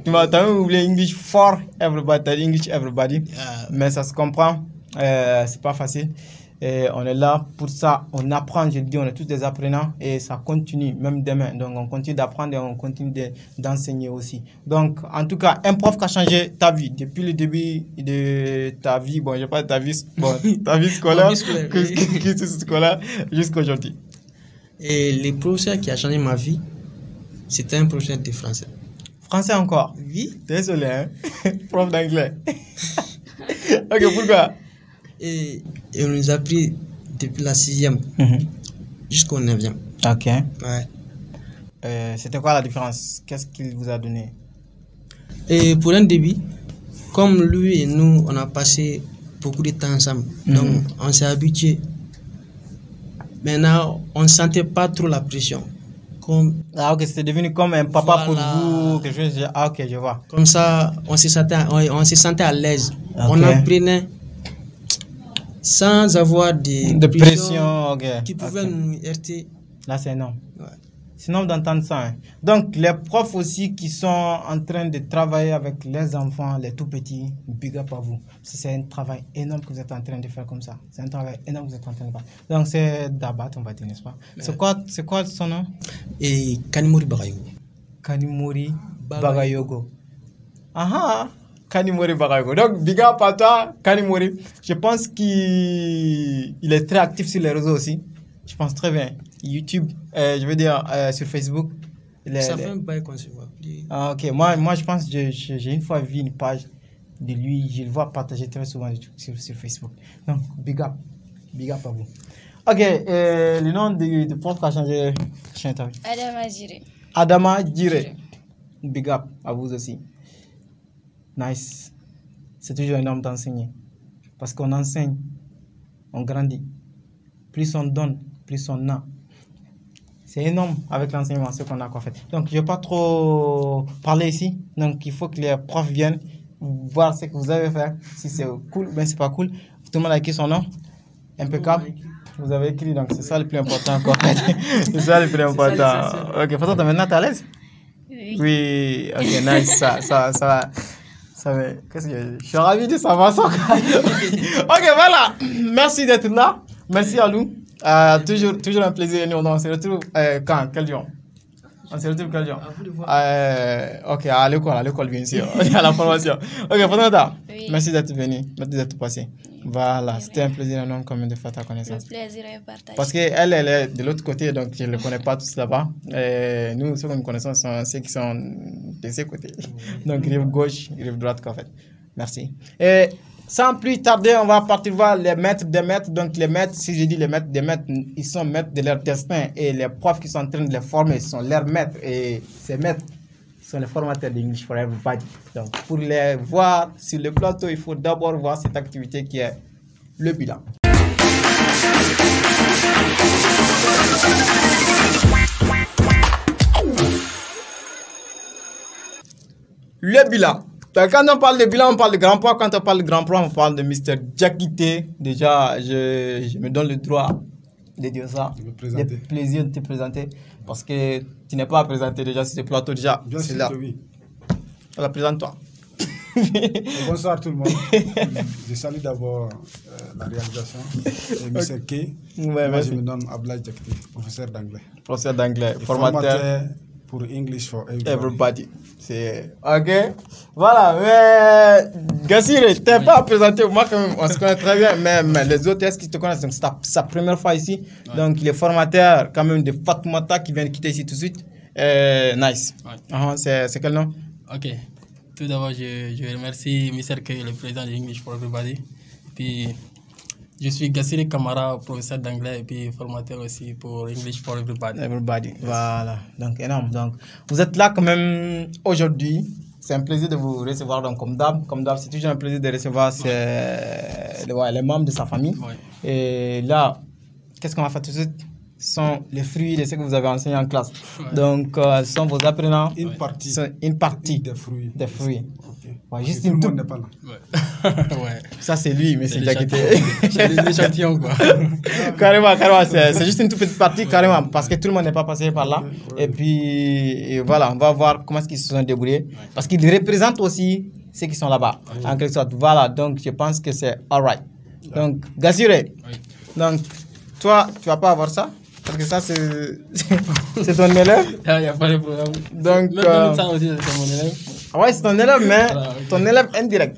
tu m'as même oublié English for Everybody, English Everybody. Mais ça se comprend. C'est pas facile. Et on est là pour ça, on apprend, je dis, on est tous des apprenants et ça continue, même demain. Donc, on continue d'apprendre et on continue d'enseigner aussi. Donc, en tout cas, un prof qui a changé ta vie depuis le début de ta vie, bon, je sais pas ta vie, bon, ta vie scolaire, scolaire jusqu'à aujourd'hui. Et le professeur qui a changé ma vie, c'était un professeur de français. Français encore? Oui. Désolé, hein? Prof d'anglais. Ok, pourquoi? Et on nous a pris depuis la 6e jusqu'au 9e. Ok. Ouais. C'était quoi la différence? Qu'est-ce qu'il vous a donné? Et pour un début, comme lui et nous, on a passé beaucoup de temps ensemble. Donc, on s'est habitué. Maintenant, on ne sentait pas trop la pression. Ah ok, c'était devenu comme un papa pour vous, quelque chose. Ah ok, je vois. Comme ça, on se sentait à l'aise. Okay. On apprenait sans avoir de pression qui pouvait nous heurter. Là, c'est énorme. Ouais. C'est énorme d'entendre ça. Hein. Donc, les profs aussi qui sont en train de travailler avec les enfants, les tout petits, big up à vous. C'est un travail énorme que vous êtes en train de faire comme ça. C'est un travail énorme que vous êtes en train de faire. Donc, c'est Dabat, on va dire, n'est-ce pas? Ouais. C'est quoi son nom? Et Kanimori Bagayogo. Kanimori Bagayogo. Ah Kanimori Bagayogo. Donc, big up à toi, Kanimori. Je pense qu'il est très actif sur les réseaux aussi. Je pense très bien. YouTube, je veux dire sur Facebook. Ça fait un bail qu'on se voit. Ah, ok. Moi, je pense que j'ai une fois vu une page de lui. Je le vois partager très souvent sur Facebook. Donc, big up à vous. Ok. Le nom du prof qui a changé. Adama Djire. Adama Djire. Big up à vous aussi. Nice. C'est toujours énorme d'enseigner. Parce qu'on enseigne, on grandit. Plus on donne, plus on a. C'est énorme avec l'enseignement, ce qu'on a fait. Donc, je ne vais pas trop parler ici. Donc, il faut que les profs viennent voir ce que vous avez fait. Si c'est cool ou bien c'est pas cool. Tout le monde a écrit son nom. Impeccable. Vous avez écrit, donc c'est ça le plus important. C'est ça le plus important. Ok, Fatou, maintenant, tu es à l'aise? Oui. Ok, nice. Ça qu'est-ce que je suis ravi de savoir ça. Ok, voilà. Merci d'être là. Merci à nous. Toujours un plaisir. On se retrouve quand? Quel jour? On se retrouve quel jour? Ok, à l'école bien sûr. À la formation. Ok, Fatoumata, merci d'être venu. Merci d'être passé. Voilà, c'était un plaisir énorme comme de faire ta connaissance. Le plaisir est partagé. Parce qu'elle est de l'autre côté, donc je ne le connais pas tous là-bas. Nous, ceux que nous connaissons sont ceux qui sont de ces côtés. Donc, rive gauche, rive droite, en fait. Merci. Et sans plus tarder, on va partir voir les maîtres des maîtres. Donc, les maîtres, si je dis les maîtres des maîtres, ils sont maîtres de leur destin. Et les profs qui sont en train de les former sont leurs maîtres. Et ces maîtres sont les formateurs d'English for Everybody. Donc, pour les voir sur le plateau, il faut d'abord voir cette activité qui est le bilan. Le bilan. Donc, quand on parle de bilan, on parle de grand poids. Quand on parle de grand poids, on parle de Mr. Diakité. Déjà, je me donne le droit de dire ça. Le plaisir de te présenter. Parce que tu n'es pas à présenter déjà sur ce plateau. Déjà, c'est là. Oui. Alors, présente-toi. Bonsoir tout le monde. Je salue d'abord la réalisation et Mr. K. Moi, je me nomme Ablaye Diakité, professeur d'anglais. Professeur d'anglais, formateur pour English for Everybody. C'est ok. Voilà. Mais Gassire, tu n'es pas présenté. Moi, quand même, on se connaît très bien. Mais les autres, est-ce qu'ils te connaissent? Donc, c'est sa première fois ici. Ouais. Donc, il est formateur quand même de Fatoumata qui vient de quitter ici tout de suite. Nice. Ouais. C'est quel nom? Ok. Tout d'abord, je remercie Mr. K, le président de English for Everybody. Puis, je suis Gassire Kamara, professeur d'anglais et puis formateur aussi pour English for Everybody. Voilà. Donc, énorme. Donc, vous êtes là quand même aujourd'hui. C'est un plaisir de vous recevoir. Donc, comme d'hab, c'est toujours un plaisir de recevoir les membres de sa famille. Ouais. Et là, qu'est-ce qu'on va faire tout de suite? Ce sont les fruits de ce que vous avez enseigné en classe. Ouais. Donc, ce sont vos apprenants. Une partie des fruits. Okay. Ouais, juste tout le monde n'est pas là. Ouais. Ça, c'est lui, mais c'est Diakité. C'est l'échantillon, quoi. Carrément. C'est juste une toute petite partie, carrément, parce que tout le monde n'est pas passé par là. Et puis, voilà, on va voir comment est-ce qu'ils se sont débrouillés. Parce qu'ils représentent aussi ceux qui sont là-bas, en quelque sorte. Voilà, donc je pense que c'est all right. Donc, Gassire. Donc, toi, tu vas pas avoir ça? Parce que ça, c'est ton élève. Il n'y a pas de problème. Donc, même ça aussi, c'est mon élève. Ouais, c'est ton élève, mais Voilà, okay. Ton élève indirect.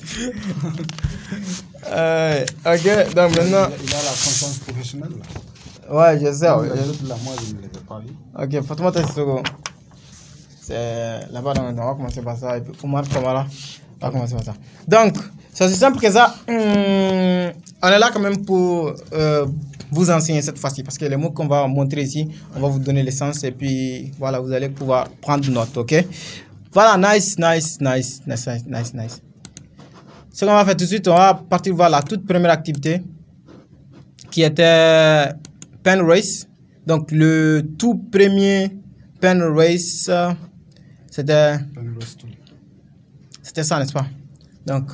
Ok, donc maintenant. Il a la conscience professionnelle. Là. Ouais, je sais. Ouais, là, moi, je ne l'avais pas eu. Ok, Fatoumata Sissoko. C'est là-bas, on va commencer par ça. Et puis Oumar Kamara, on va commencer par ça. Donc, c'est aussi simple que ça. On est là quand même pour vous enseigner cette fois-ci. Parce que les mots qu'on va montrer ici, on va vous donner l'essence. Et puis, voilà, vous allez pouvoir prendre note, ok? Voilà, nice. Ce qu'on va faire tout de suite, on va partir voir la toute première activité qui était pen race. Donc, le tout premier pen race, c'était ça, n'est-ce pas? Donc,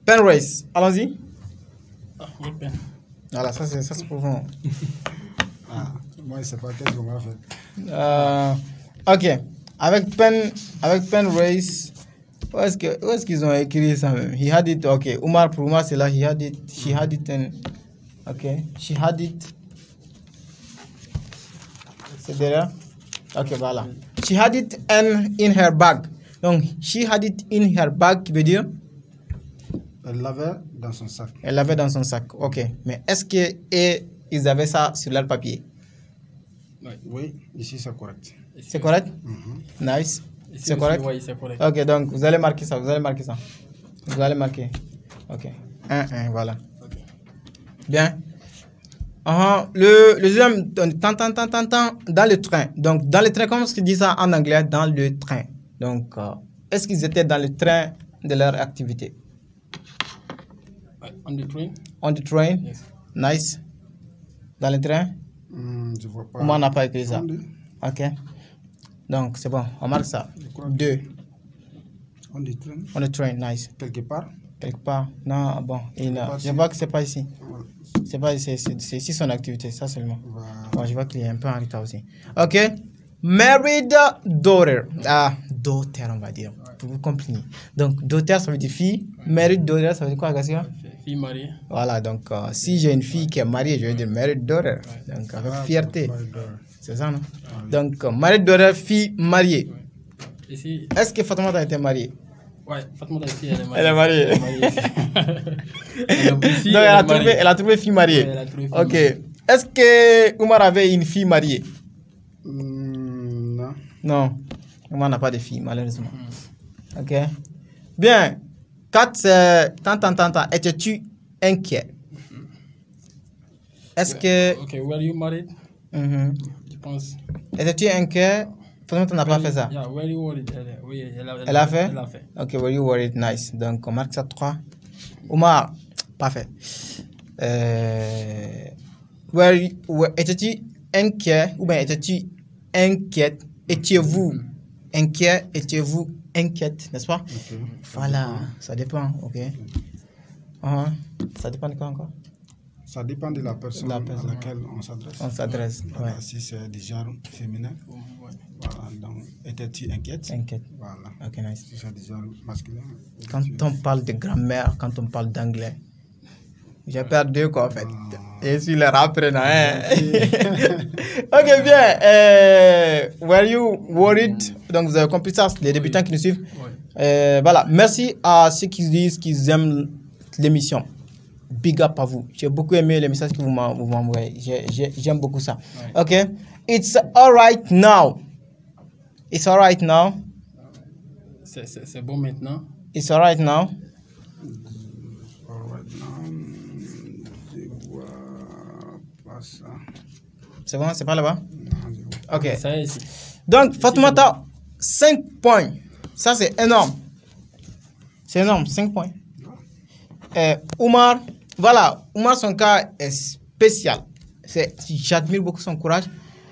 pen race, allons-y. Ah, oui, pen. Voilà, ça c'est pour vous. Ah, moi, je ne sais pas qu'est-ce qu'on va faire. Ok, avec pen race, où est-ce qu'ils ont écrit ça même? He had it, ok. Oumar, pour Oumar, c'est là, she had it, and, ok. She had it. C'est derrière? Ok, voilà. She had it in her bag. Donc, she had it in her bag, qui veut dire? Elle l'avait dans son sac. Elle l'avait dans son sac, ok. Mais est-ce qu'ils avaient ça sur leur papier? Oui, ici c'est correct. C'est correct? Nice. C'est correct? Oui, c'est correct. Ok, donc vous allez marquer ça, Vous allez marquer. Ok. 1, voilà. Okay. Bien. Le deuxième, dans le train. Donc, dans le train, comment est-ce qu'ils disent ça en anglais? Dans le train. Donc, est-ce qu'ils étaient dans le train de leur activité? On the train. On the train? Yes. Nice. Dans le train? Je vois pas. Moi, on n'a pas écrit ça. Ok. Donc, c'est bon. On marque ça. 2. On the train. On the train, nice. Quelque part? Non, bon. Je vois que c'est pas ici. C'est pas ici. C'est ici son activité, ça seulement. Bon, je vois qu'il est un peu en retard aussi. Ok. Married daughter. Ah, daughter, on va dire. Pour vous comprendre. Donc, daughter, ça veut dire fille. Married daughter, ça veut dire quoi, Gassia? Fille mariée. Voilà, donc, si j'ai une fille qui est mariée, je vais dire married daughter. Donc, avec fierté. C'est ça, non? Donc, married daughter, fille mariée. Ici. Est-ce que Fatoumata a été mariée? Ouais, Fatoumata ici, elle est mariée. Elle est mariée. Donc, elle a trouvé fille mariée. Ouais, ok. Est-ce que Oumar avait une fille mariée? Non. Non. Oumar n'a pas de fille, malheureusement. Ok. Bien. 4, c'est... Étais-tu inquiet? Est-ce que... Ok, were you married? Je pense. Étais-tu inquiet? Fatoumata n'a pas fait ça. Yeah, were you worried? Oui, elle a fait? Elle a fait. Ok, were you worried? Nice. Donc, on marque ça 3. Oumar, parfait. Étais-tu inquiet ou bien étais-tu inquiète? Étiez-vous inquiet? Étiez-vous inquiète? N'est-ce pas? Okay. Voilà, ça dépend. Ok. Ça dépend de quoi encore? Ça dépend de la personne à laquelle on s'adresse. On s'adresse, ouais. Si c'est du genre féminin, voilà, donc étais-tu inquiète? Inquiète. Voilà. Ok, nice. Si c'est du genre masculin. Quand on parle de grammaire, quand on parle d'anglais, j'ai perdu quoi en fait. Et suis le apprenant. Hein? Ok, bien. Were you worried? Donc vous avez compris ça, les débutants qui nous suivent. Voilà, merci à ceux qui disent qu'ils aiment l'émission. Big up à vous. J'ai beaucoup aimé les messages que vous m'envoyez. J'aime beaucoup ça. Ok. It's alright now. It's alright now. C'est bon maintenant. It's alright now. C'est bon, c'est pas là-bas? Ok. Ça y est, ici. Donc, Fatoumata, 5 points. Ça, c'est énorme. C'est énorme, 5 points. Oumar, voilà, Oumar, son cas est spécial. J'admire beaucoup son courage.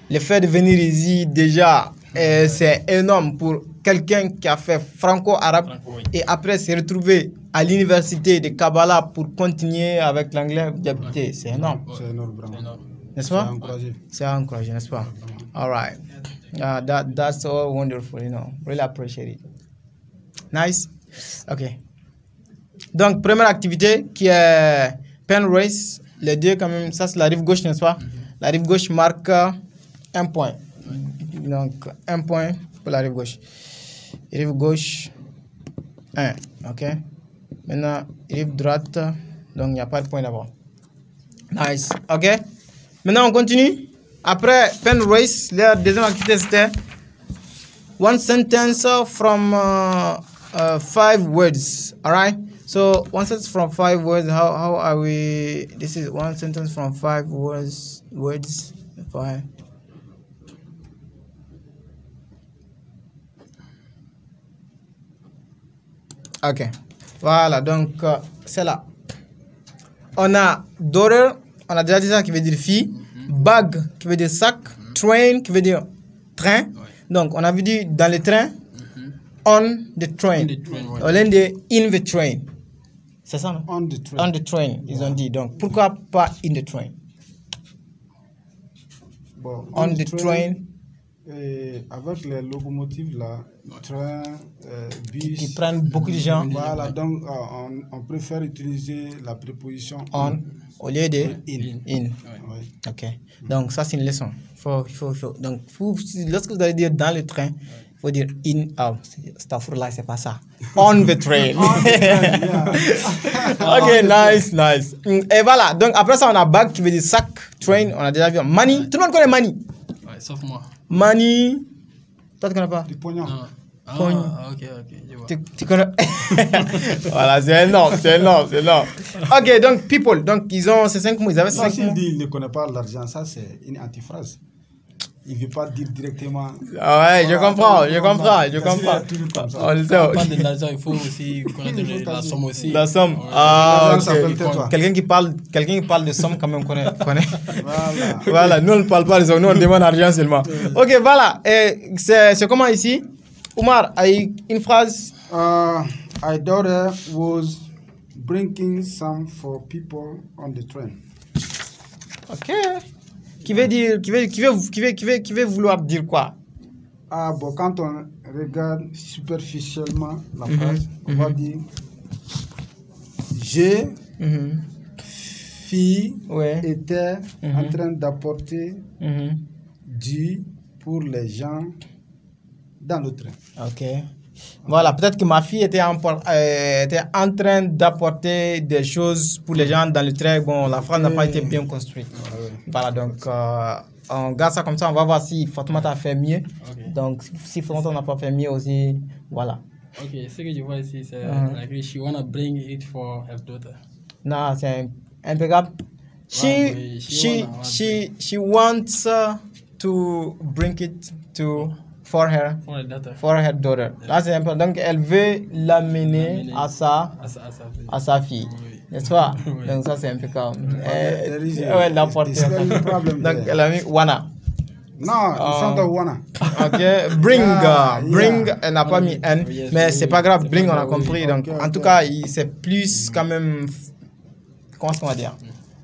Le fait de venir ici, déjà, c'est énorme pour quelqu'un qui a fait franco-arabe et après se retrouver à l'université de Kabbalah pour continuer avec l'anglais. C'est énorme. C'est énorme, vraiment. N'est-ce pas? C'est à encourager, n'est-ce pas? All right. That's so wonderful, you know. Really appreciate it. Nice. OK. Donc, première activité qui est pen race. les deux quand même, ça c'est la rive gauche, n'est-ce pas? La rive gauche marque 1 point. Donc 1 point pour la rive gauche. Rive gauche 1, ok. Maintenant rive droite, donc il n'y a pas de point d'abord. Nice, ok. Maintenant on continue. Après pen race, la deuxième activité c'était one sentence from 5 words. Alright. So one sentence from 5 words. How are we? This is one sentence from 5 words. Words. 5. Ok. Voilà. Donc c'est là. On a daughter. On a déjà dit ça qui veut dire fille. Bag qui veut dire sac. Train qui veut dire train. Donc on avait dit dans le train. On the train. On l'a dit in the train. C'est ça, non? On the train. On the train, ils ont dit. Donc, pourquoi pas in the train? Bon, on the train. Avec les locomotives, là, train, bus. Qui prennent beaucoup de gens. Voilà, donc on préfère utiliser la préposition on au lieu de in. Oui. Ok. Donc, ça, c'est une leçon. Donc, lorsque vous allez dire dans le train, il faut dire in. Oh, là, c'est pas ça. On the train. Ok, nice. Et voilà. Donc, après ça, on a bag qui veut dire sac. Train, on a déjà vu. Money. Tout le monde connaît money. Ouais, sauf moi. Money. Toi, tu connais pas? Du pognon. Ok, je vois. Tu connais? Voilà, c'est énorme. Ok, donc, people. Donc, ils ont ces 5 mots. Ils avaient 5 mots. S'il ne connaît pas l'argent, ça, c'est une antiphrase. Il ne veut pas dire directement. Ah ouais, je comprends. On le sait. Quand de l'argent, il faut aussi connaître la somme aussi. La somme. Ah, ok. Quelqu'un qui parle de somme quand même connaît. Voilà, nous on ne parle pas de somme, nous on demande l'argent seulement. Ok, voilà. Et c'est comment ici? Oumar, une phrase. My daughter was bringing some for people on the train. Ok. Qui veut vouloir dire quoi? Ah bon, quand on regarde superficiellement la phrase, on va dire fille était en train d'apporter du pour les gens dans le train. Ok. Voilà, peut-être que ma fille était en train d'apporter des choses pour les gens dans le train. Bon, la phrase n'a pas été bien construite. Voilà, donc on garde ça comme ça. On va voir si Fatoumata a fait mieux. Donc, si Fatoumata n'a pas fait mieux aussi, voilà. Ok, ce que je vois ici, c'est like she wanna bring it for her daughter. Non, c'est impeccable. She wants to bring it for her daughter. Là, c'est important. Donc, elle veut l'amener à sa fille. N'est-ce pas? Donc, ça, c'est impeccable. Ouais, l'apporter. Donc, elle a mis Wana. Non, in front of Wana. Ok, bring, elle n'a pas mis N, mais c'est pas grave, bring, on a compris. Donc, en tout cas, c'est plus quand même, comment est-ce qu'on va dire?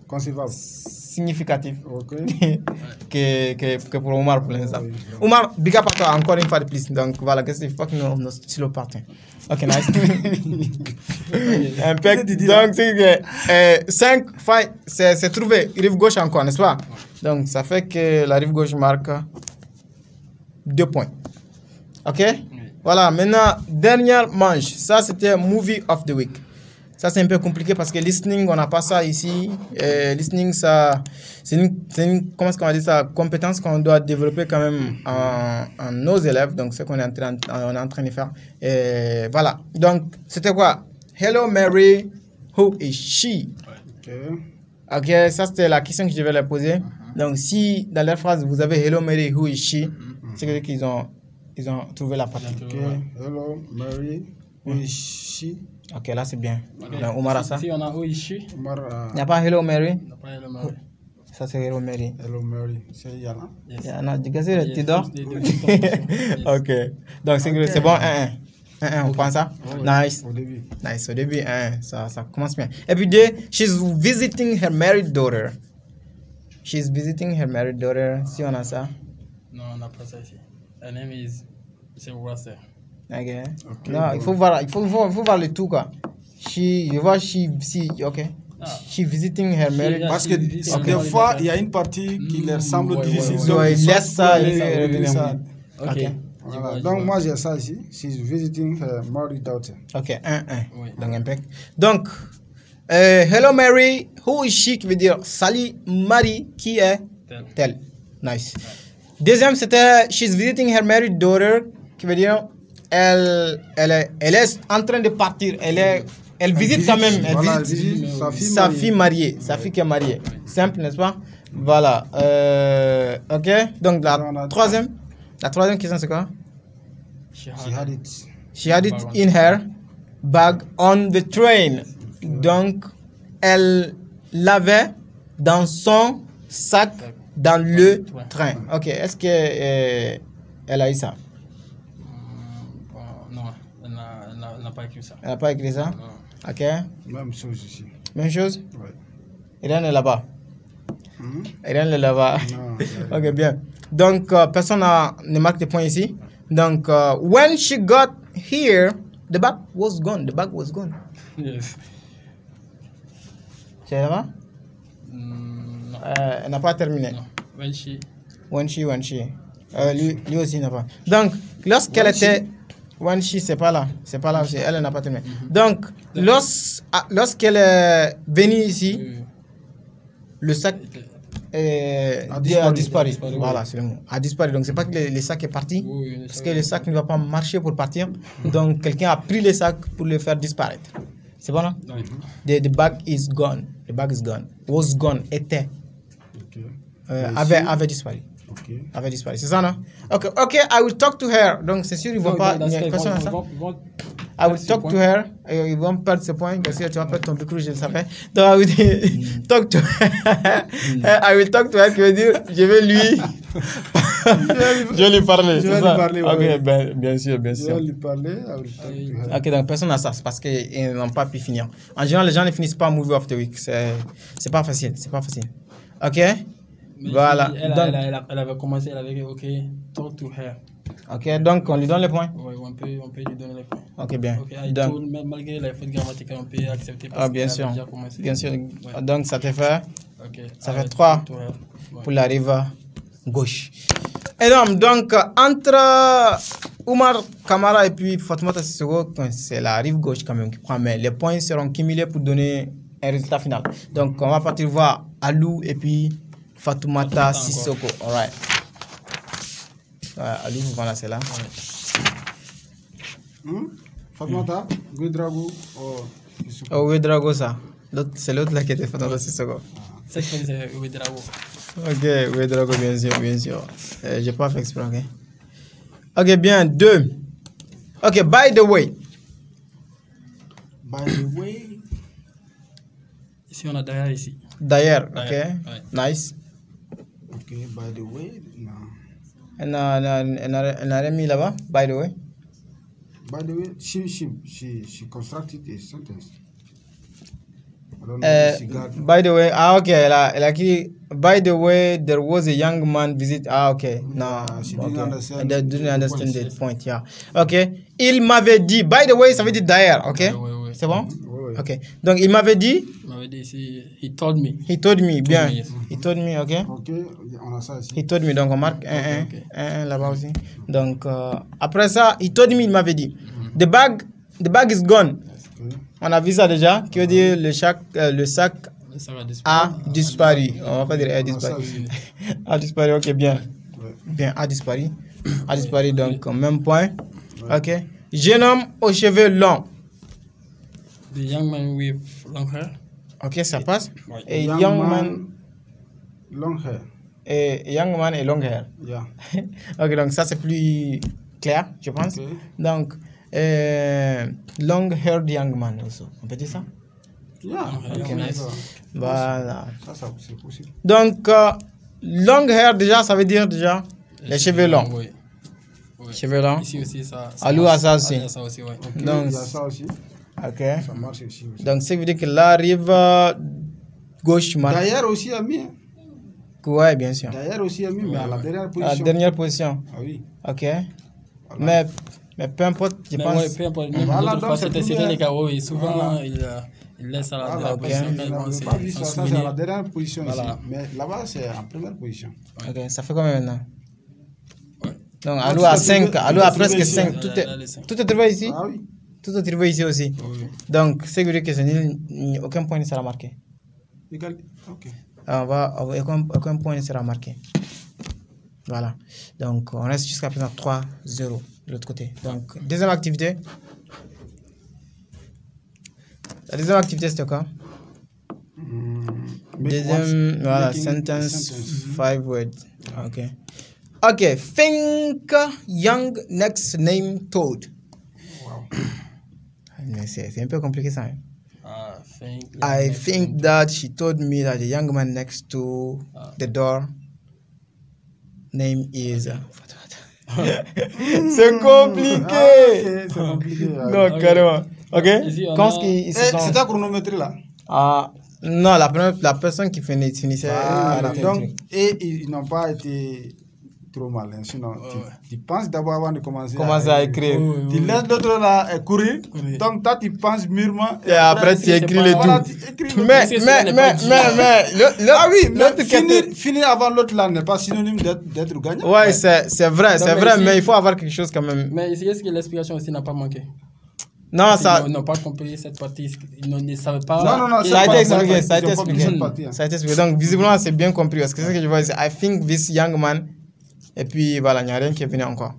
Concevable. Significatif que pour Omar pour l'instant. Omar, big up à toi encore une fois de plus. Donc voilà, qu'est-ce qu'il faut que nos stylos partent. Ok, nice. Donc c'est 5, c'est trouvé. Rive gauche encore, n'est-ce pas? Donc ça fait que la rive gauche marque 2 points. Ok? Voilà, maintenant, dernière manche. Ça, c'était Movie of the Week. Ça, c'est un peu compliqué parce que listening, on n'a pas ça ici. Listening, ça, c'est une comment est-ce qu'on va dire ça, compétence qu'on doit développer quand même en nos élèves. Donc, c'est ce qu'on est en train de faire. Et voilà. Donc, c'était quoi? Hello, Mary. Who is she? Ok, ça, c'était la question que je devais leur poser. Donc, si dans leur phrase, vous avez Hello, Mary. Who is she? C'est qu'ils ont trouvé la partie. Hello, Mary. Who is she? Ok, là c'est bien. Donc, Omar a ça. Si on a où ici, il n'y a pas Hello Mary. Ça c'est Hello Mary. Hello Mary. C'est Yana. Yana, tu dors? Ok. Donc c'est bon, on prend ça. Nice. Au début. Nice, au début, ça commence bien. Et puis 2, she's visiting her married daughter. She's visiting her married daughter. Si on a ça. Non, on n'a pas ça ici. Her name is Russell. Okay. Non, il faut voir le tout quoi. Je vois si, ok. She visiting her married. Parce que des fois, il y a une partie qui leur semble difficile. Il laisse ça et revenir. Ok. Voilà. Donc, moi, j'ai ça ici. She's visiting her married daughter. Ok, donc impec. Donc, hello Mary, who is she qui veut dire salut Marie, qui est tel. Nice. Deuxième, c'était she's visiting her married daughter, qui veut dire elle est en train de partir. Elle visite quand même. Elle visite sa fille mariée. Sa fille qui est mariée. Simple, n'est-ce pas? Voilà. Ok. Donc la troisième question, c'est quoi? She had it in her bag on the train. Donc, elle l'avait dans son sac dans le train. Ok. Est-ce que elle a eu ça? Non, elle n'a pas écrit ça. Elle n'a pas écrit ça? Non. Ok. Même chose ici. Même chose? Oui. Irène est là-bas. Irène est là-bas. Ok, bien. Donc, personne ne marque de points ici. Donc, when she got here, the bag was gone. The bag was gone. Yes. C'est là-bas? Non. Elle n'a pas terminé. Non. When she. Lui aussi n'a pas. Donc, lorsqu'elle était... When she, c'est pas là. C'est pas là aussi. Elle n'a pas terminé. Donc, lorsqu'elle est venue ici, le sac a disparu. Voilà, c'est le mot. A disparu. Donc, c'est pas que le sac est parti. Parce que le sac ne va pas marcher pour partir. Donc, quelqu'un a pris le sac pour le faire disparaître. C'est bon, là? The bag is gone. The bag is gone. Was gone. Était. Avait disparu. Avait disparu. C'est ça, non? Ok, I will talk to her. Donc, c'est sûr, ils vont pas... Personne à ça. I will talk to her. Ils vont perdre ce point. Parce que tu vas perdre ton micro, je le savais. Donc, I will talk to her. I will talk to her, qui veut dire, je vais lui... je vais lui parler. Je vais lui parler, ok, bien sûr. Je vais lui parler. I will talk to her. Ok, donc personne n'a ça. C'est parce qu'ils n'ont pas pu finir. En général, les gens ne finissent pas Movie of the Week. C'est pas facile. Ok? Mais voilà. Elle avait commencé, elle avait dit, ok, talk to her. Ok, donc on lui donne les points? Oui, on peut lui donner les points. Ok, bien. Okay, donc, malgré les fautes grammaticales, on peut accepter parce bien sûr. déjà commencé. Bien sûr. Ouais. Donc ça te fait? Okay. Ça fait 3 pour la rive gauche. Énorme. Donc, entre Oumar Kamara et puis Fatoumata Sissoko, c'est la rive gauche quand même qui prend. Mais les points seront cumulés pour donner un résultat final. Donc, on va partir voir Alou et puis Fatoumata Sissoko. Alright. Alou, voilà, c'est là. Fatoumata, Ouedraogo. Ouedraogo, ça. C'est l'autre là qui était Fatoumata Sissoko. C'est Ouedraogo. Ok, Ouedraogo, bien sûr. J'ai pas fait exprès, ok. Ok, bien, 2. Ok, by the way. Ici, on a d'ailleurs ici. D'ailleurs, ok. Ouais. Nice. Ok, by the way, non. Elle n'a rien mis là-bas, by the way. By the way, she constructed a sentence. By the way, ok, elle a écrit, by the way, there was a young man visit. Ok, no, she didn't understand the point, yeah. Ok, il m'avait dit, by the way, ça veut dire d'ailleurs, ok? Ouais. C'est bon? Ok, donc il m'avait dit. Il m'avait dit ici, he told me. He told me, bien. He told me, ok? Ok, on a ça ici. He told me, donc on marque 1 là-bas aussi. Donc après ça, he told me, il m'avait dit. The bag is gone. On a vu ça déjà, qui veut dire le sac a disparu. On va pas dire a disparu. A disparu, ok, bien. Bien, a disparu. A disparu, donc même point. Ok. Jeune homme aux cheveux longs. The young man with long hair. Ok, ça passe. Et young man long hair. Et young man et long hair. Yeah. Ok, donc ça c'est plus clair, je pense. Okay. Donc, long haired young man aussi. On peut dire ça? Yeah. Ok, nice. Voilà. Ça c'est possible. Donc, long hair déjà, ça veut dire déjà les cheveux longs. Oui. Cheveux longs. Ici aussi, ça. Alou a ça aussi. Ça aussi, ouais. Okay, donc, il y a ça aussi. Ok. Ça marche ici aussi. Donc, ça veut dire que la rive gauche marche. D'ailleurs aussi a mis. Ouais, bien sûr. D'ailleurs aussi a mis, mais à la dernière position. À la dernière position. Ah oui. Ok. Voilà. Mais Mais peu importe, je pense. Ouais, peu importe. Voilà, L'autre fois, c'était les cas, oui. Souvent, il laisse à la dernière position. Je n'ai pas vu ça, c'est à la dernière position ici. Mais là-bas, c'est en première position. Ok, ça fait combien maintenant? Donc, Alou à 5, Alou à presque 5. Tout est trouvé ici? Ah oui. Tout est trouvé ici aussi. Donc, c'est vrai que aucun point ne sera marqué. Ok. Aucun point ne sera marqué. Voilà. Donc, on reste jusqu'à présent 3-0 de l'autre côté. Donc, deuxième activité. La deuxième activité, c'était quoi? Deuxième, voilà, sentence, 5 words. Ok. Ok, think young next name told. Wow. Mais c'est un peu compliqué ça. Hein? I think that she told me that the young man next to the door name is. C'est compliqué. C'est compliqué. Non, carrément. Ok. C'est ta chronométrie là. Non, la personne qui finissait. Donc, et ils n'ont pas été trop malins. Sinon, tu penses d'abord avant de commencer à écrire. Tu laisses l'autre là courir. Donc, toi, tu penses mûrement. Et après, tu écris le tout. Mais, ah oui, finir avant l'autre là n'est pas synonyme d'être gagnant. Ouais, c'est vrai, mais il faut avoir quelque chose quand même. Mais est-ce que l'explication aussi n'a pas manqué? Non, ça. Ils n'ont pas compris cette partie. Ils ne savaient pas. Non, ça a été expliqué. Donc, visiblement, c'est bien compris. Parce que ce que je vois, c'est I think this young man. Et puis, voilà, il n'y a rien qui est venu encore.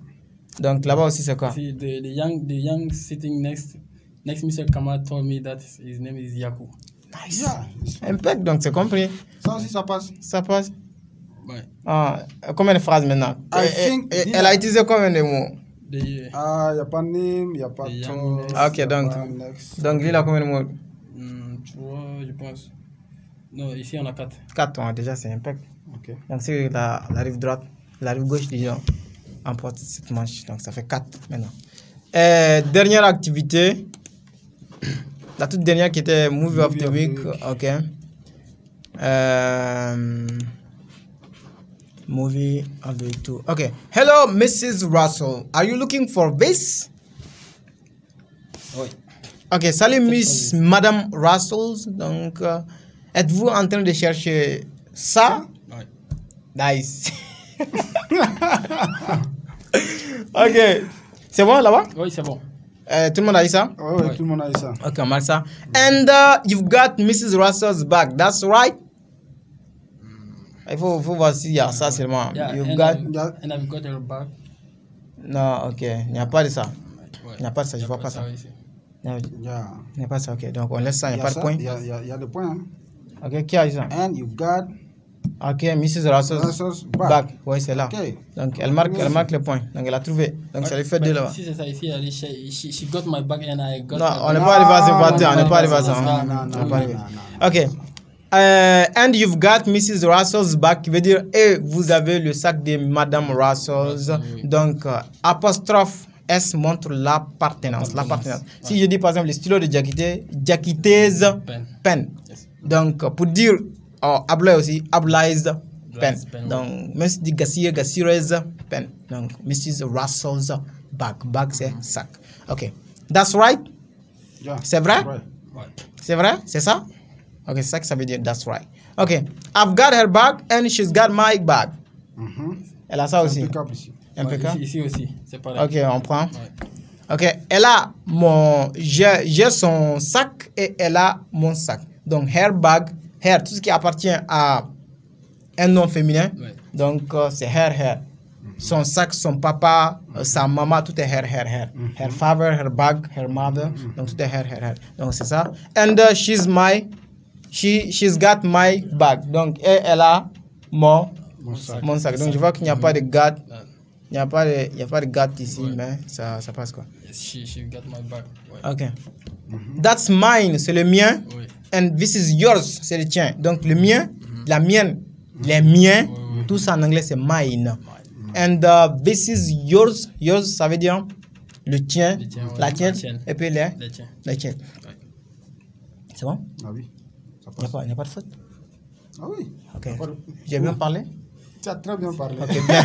Donc, là-bas aussi, c'est quoi? The young sitting next Mr. Kamara told me that his name is Yaku. Nice. Impeccable, donc c'est compris. Ça aussi, ça passe. Ça passe. Ouais. Combien de phrases maintenant? Elle a utilisé combien de mots? Il n'y a pas name, il n'y a pas ton. Ok, donc il a combien de mots? 3, je pense. Non, ici on a 4. 4, déjà c'est impeccable. Ok. Donc c'est la rive droite, la rive gauche, disons, emporte cette manche. Donc ça fait 4 maintenant. Dernière activité. La toute dernière qui était Movie of the Week. Ok. Movie of the Week 2. Ok. Hello, Mrs. Russell. Are you looking for this? Oui. Ok. Salut, Madame Russell. Donc, êtes-vous en train de chercher ça? Oui. Nice. Ok. C'est bon là-bas? Oui, c'est bon. Tout le monde a dit ça? Oui, tout le monde a dit ça. Ok, on marque ça. And you've got Mrs. Russell's bag. That's right? Il faut voir s'il y a ça seulement. Yeah, You've and got... I've got her bag. Non, ok. Il n'y a pas de ça. Il n'y a pas de ça, je ne vois pas ça. Il n'y a pas de ça, ok. Donc on laisse ça, il n'y a pas de point. Il y a le point. Hein. Ok, qui a dit ça? And you've got... Ok, Mrs. Russell's bag. Oui, c'est là. Okay. Donc elle marque le point. Donc elle a trouvé. Donc ça lui fait 2 là-bas. Si c'est ça ici, elle dit she got my bag and I got. Non, on n'est pas arrivé à ce parti. On n'est pas arrivé à ça. Non. Ok. And you've got Mrs. Russell's bag, qui veut dire et vous avez le sac de Madame Russell's. Donc apostrophe S montre l'appartenance. Si je dis par exemple le stylo de Diakite's pen. Donc pour dire Ablaye aussi, Ablaye's pen. Donc même si dit Gassire's pen. Donc Mrs. Russell's bag. Bag c'est sac. Ok. That's right? Yeah. C'est vrai? Ouais. C'est vrai? C'est ça? Ok, c'est ça que ça veut dire. That's right. Ok. I've got her bag and she's got my bag. Elle a ça aussi. Impeccable. Ici aussi, c'est pareil. Ok, on prend. Ouais. Ok, elle a j'ai son sac et elle a mon sac. Donc, her bag, her, tout ce qui appartient à un nom féminin. Ouais. Donc, c'est her. Son sac, son papa, sa maman, tout est her. Her father, her bag, her mother. Donc, tout est her. Donc, c'est ça. And she's got my bag. Donc, elle a mon sac. Donc, je vois qu'il n'y a pas de got. Il n'y a pas de got ici, mais ça passe quoi. She got my bag. Ouais. Ok. That's mine, c'est le mien. Oui. And this is yours, c'est le tien. Donc, le mien, la mienne, les miens, tout ça en anglais, c'est mine. And this is yours. Yours, ça veut dire le tien, la tienne, et puis les tiens. C'est bon? Ah oui. Il n'y a pas de faute? Ah oui. Ok. J'ai bien parlé? Tu as très bien parlé. Okay, bien.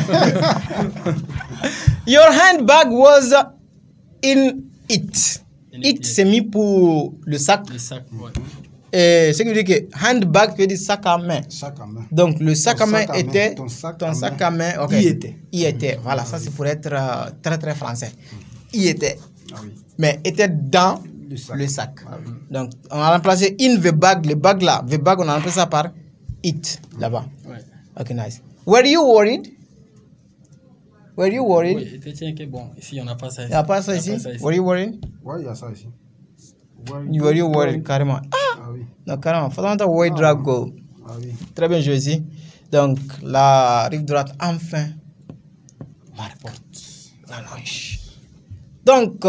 Your handbag was in it. It, c'est mis pour le sac. Le sac, ouais. Et ce qui veut dire que handbag veut dire sac à main. Sac à main. Donc le sac à main était ton sac à main. Okay. Y était. Voilà, ça c'est pour être très très français. Y était. Ah oui. Mais était dans le sac. Ah oui. Donc on a remplacé in the bag, le bag là. The bag, on a remplacé ça par it là-bas. Ouais. Ok, nice. Were you worried? Were you worried? Oui, tiens que bon, ici on n'a pas ça. Il n'y a pas ça ici? Were you worried? Ouais, il y a ça ici. Were you worried carrément? Ah oui. Non, carrément. Fondamentalement, White Drago. Ah oui. Très bien joué ici. Donc, la rive droite, enfin. Ma réponse. La gauche. Donc,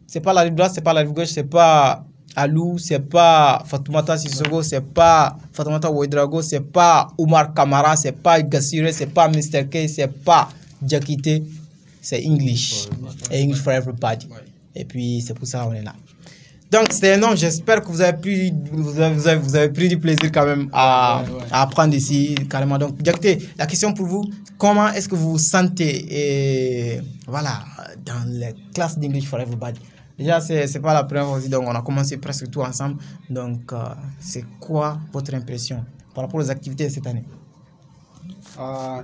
c'est pas la rive droite, c'est pas la rive gauche, c'est pas Alou, c'est pas Fatoumata Sissoko, c'est pas Fatoumata Ouedraogo, c'est pas Oumar Kamara, c'est pas Gassire, c'est pas Mr. K, c'est pas Jakite, c'est English. Et English for everybody. Et puis, c'est pour ça qu'on est là. Donc, c'était énorme. J'espère que vous avez pris du plaisir quand même à apprendre ici, carrément. Donc, Jakite, la question pour vous, comment est-ce que vous vous sentez voilà, dans les classes d'English for everybody? Déjà, c'est pas la première fois aussi, donc on a commencé presque tout ensemble. Donc, c'est quoi votre impression par rapport aux activités de cette année?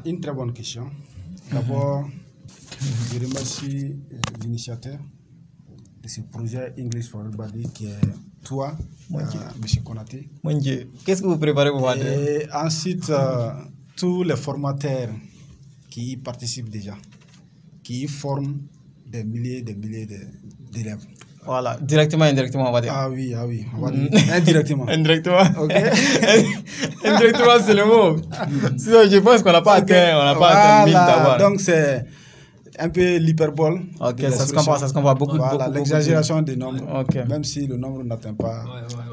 Une très bonne question. D'abord, je remercie l'initiateur de ce projet English for Everybody qui est toi, M. Konaté. Mon Dieu, qu'est-ce que vous préparez pour moi? Et ensuite, tous les formateurs qui y participent déjà, qui y forment des milliers d'élèves. Voilà, directement, indirectement, on va dire. Ah oui, on va dire indirectement. Indirectement. Ok. Indirectement, c'est le mot. Sinon, je pense qu'on n'a pas atteint 1000 d'abord. Donc, c'est un peu l'hyperbole. Ok, ça se comprend beaucoup. Voilà, l'exagération des nombres. Okay. Même si le nombre n'atteint pas.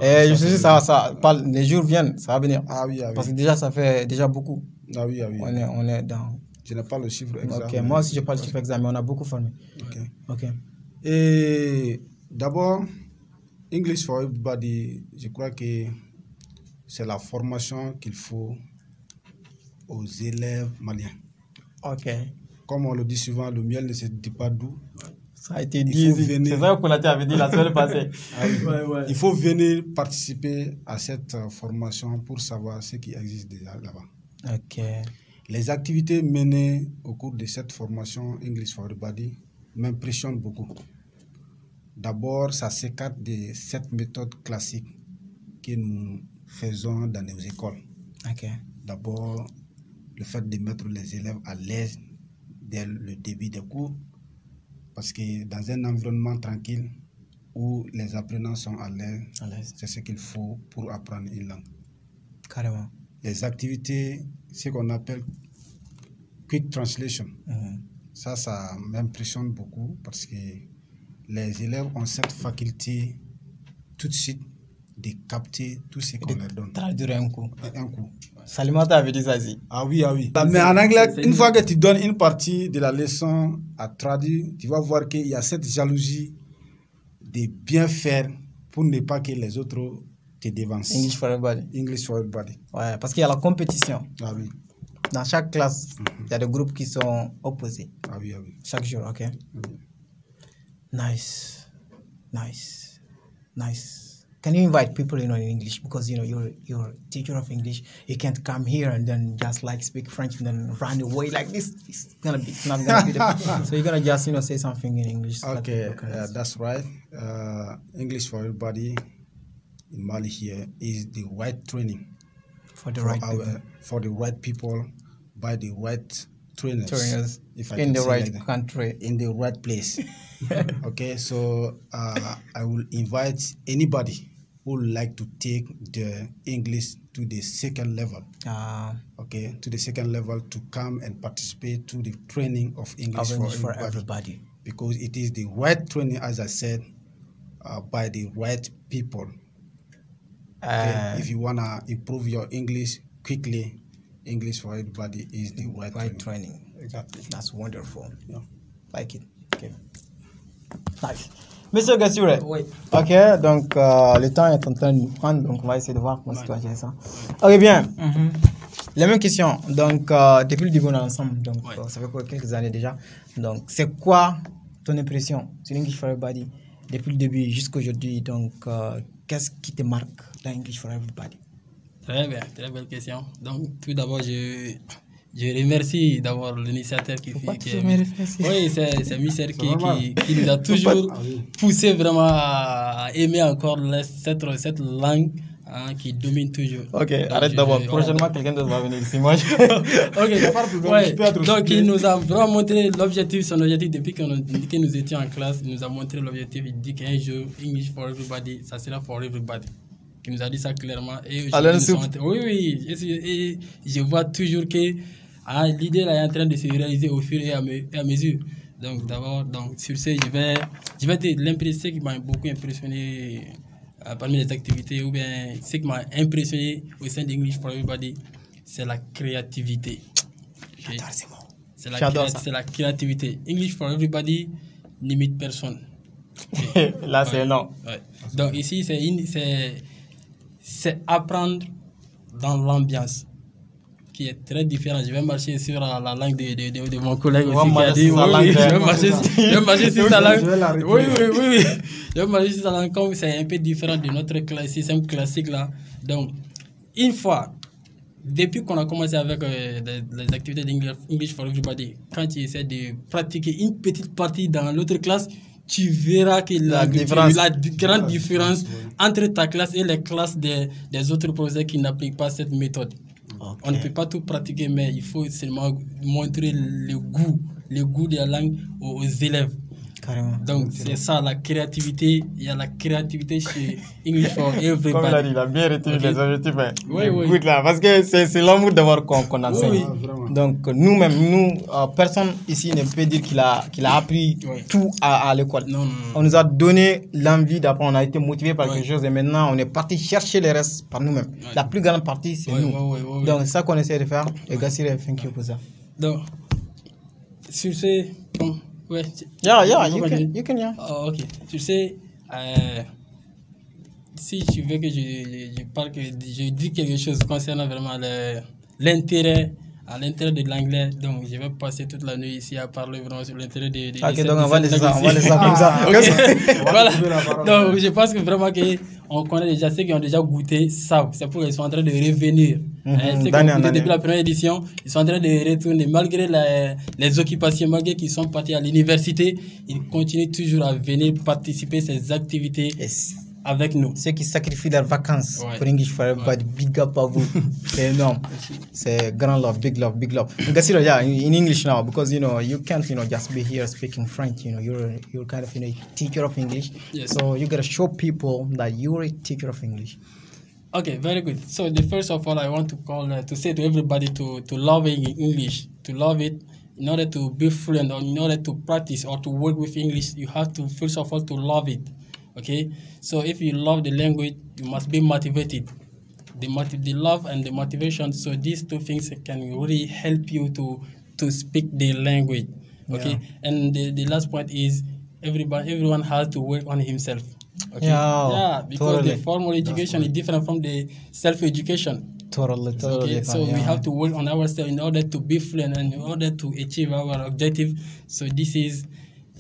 Et je sais, les jours viennent, ça va venir. Ah oui. Parce que déjà, ça fait déjà beaucoup. Ah oui. On est dans. Je n'ai pas le chiffre exact. Ok, moi aussi, je n'ai pas le chiffre exact, mais on a beaucoup formé. Ok. Et d'abord, English for Everybody, je crois que c'est la formation qu'il faut aux élèves maliens. Ok. Comme on le dit souvent, le miel ne se dit pas doux. Ça a été dit. C'est ça qu'on avait dit la semaine passée. Il faut venir participer à cette formation pour savoir ce qui existe déjà là-bas. Ok. Les activités menées au cours de cette formation English for Everybody m'impressionnent beaucoup. D'abord, ça s'écarte de cette méthode classique que nous faisons dans nos écoles. Okay. D'abord, le fait de mettre les élèves à l'aise dès le début des cours, parce que dans un environnement tranquille où les apprenants sont à l'aise, c'est ce qu'il faut pour apprendre une langue. Carrément. Les activités, ce qu'on appelle quick translation, ça m'impressionne beaucoup parce que les élèves ont cette faculté tout de suite de capter tout ce qu'on leur donne. Traduire un coup. Un coup. Salimata avait dit ça aussi. Ah oui. Mais en anglais, une fois que tu donnes une partie de la leçon à traduire, tu vas voir qu'il y a cette jalousie de bien faire pour ne pas que les autres te dévancent. English for everybody. English for everybody. Ouais, parce qu'il y a la compétition. Ah oui. Dans chaque classe, il y a des groupes qui sont opposés. Ah oui. Chaque jour, ok. Oui. Nice. Can you invite people in English, because you're a teacher of English? You can't come here and then just like speak French and then run away like this. It's not gonna be the so you're gonna just say something in English. Okay, that's right. English for everybody in Mali here is the right training for the right people by the right trainers in the right country, in the right place. Okay, so I will invite anybody who would like to take the English to the second level. Okay, to the second level, to come and participate to the training of English for everybody. Because it is the right training, as I said, by the right people. Okay? If you wanna improve your English quickly, English for everybody is the right training. Exactly. That's wonderful. Yeah. Like it. Okay. Nice. Monsieur Gassure. Oui. Ok, donc le temps est en train de nous prendre, donc on va essayer de voir comment c'est gérer ça. Ok, bien. La même question. Donc, depuis le début, on est ensemble, donc ça fait quelques années déjà. Donc, c'est quoi ton impression sur English for Everybody depuis le début jusqu'à aujourd'hui. Donc, qu'est-ce qui te marque dans English for Everybody? Très bien, très belle question. Donc, tout d'abord, je remercie d'avoir l'initiateur qui oui, c'est Mister qui nous a toujours poussé vraiment à aimer encore cette langue qui domine toujours. Ok, donc, arrête d'abord. Prochainement, quelqu'un d'autre va venir ici. Moi, donc, il nous a vraiment montré l'objectif, son objectif depuis que nous étions en classe. Il nous a montré l'objectif. Il dit qu'un jour, English for Everybody, ça sera for everybody. Il nous a dit ça clairement. Et oui, et je vois toujours que l'idée est en train de se réaliser au fur et à mesure. Donc, d'abord, sur ce, je vais dire l'impression qui m'a beaucoup impressionné parmi les activités, ou bien ce qui m'a impressionné au sein d'English for Everybody, c'est la créativité. C'est la créativité. English for Everybody limite personne. Là, c'est non. Ouais. Donc, ici, c'est apprendre dans l'ambiance qui est très différent. Je vais marcher sur la langue de mon collègue aussi qui a dit je vais marcher sur sa langue. Oui. Je vais marcher sur sa langue comme c'est un peu différent de notre système classique là. Donc, une fois, depuis qu'on a commencé avec les activités d'English for Everybody, quand tu essaies de pratiquer une petite partie dans l'autre classe, tu verras que la grande différence entre ta classe et les classes des autres professeurs qui n'appliquent pas cette méthode. Okay. On ne peut pas tout pratiquer, mais il faut seulement montrer le goût de la langue aux élèves. Carrément. Donc, c'est ça, la créativité. Il y a la créativité chez English for Everybody. Comme il a dit, il a bien retenu les objectifs. Oui. Là, parce que c'est l'amour d'abord qu'on enseigne. Oui. Donc, nous-mêmes, personne ici ne peut dire qu'il a appris tout à l'école. Non. On nous a donné l'envie d'apprendre, on a été motivé par quelque chose et maintenant, on est parti chercher les restes par nous-mêmes. La plus grande partie, c'est nous. Donc, c'est ça qu'on essaie de faire. Et Gassire, thank you pour ça. Donc, sur ce, bon. Ouais. You can. Oh, ok. Tu sais, si tu veux que je dis quelque chose concernant vraiment l'intérêt de l'anglais, donc je vais passer toute la nuit ici à parler vraiment sur l'intérêt de ok, donc on va laisser ça comme ça. Voilà. Donc je pense que vraiment on connaît déjà ceux qui ont déjà goûté ça. C'est pourquoi ils sont en train de revenir. Ceux qui ont goûté depuis la première édition, ils sont en train de retourner. Malgré les occupations, malgré qu'ils sont partis à l'université, ils continuent toujours à venir participer à ces activités. Avec nous. Ceux qui sacrifient leurs vacances pour English for Everybody, big up à vous. C'est énorme. C'est grand love, big love, big love. Gassiro, in English now, because you can't just be here speaking French. You're kind of a teacher of English. Yes. So you gotta show people that you're a teacher of English. Okay, very good. So the first of all, I want to say to everybody to love English, to love it. In order to be fluent or in order to practice or to work with English, you have to first of all to love it. Okay, so if you love the language, you must be motivated. The love and the motivation. So these two things can really help you to speak the language. Okay, and the last point is everyone has to work on himself. Okay, because the formal education is different from the self-education. Totally. Okay, so we have to work on ourselves in order to be fluent and in order to achieve our objective. So this is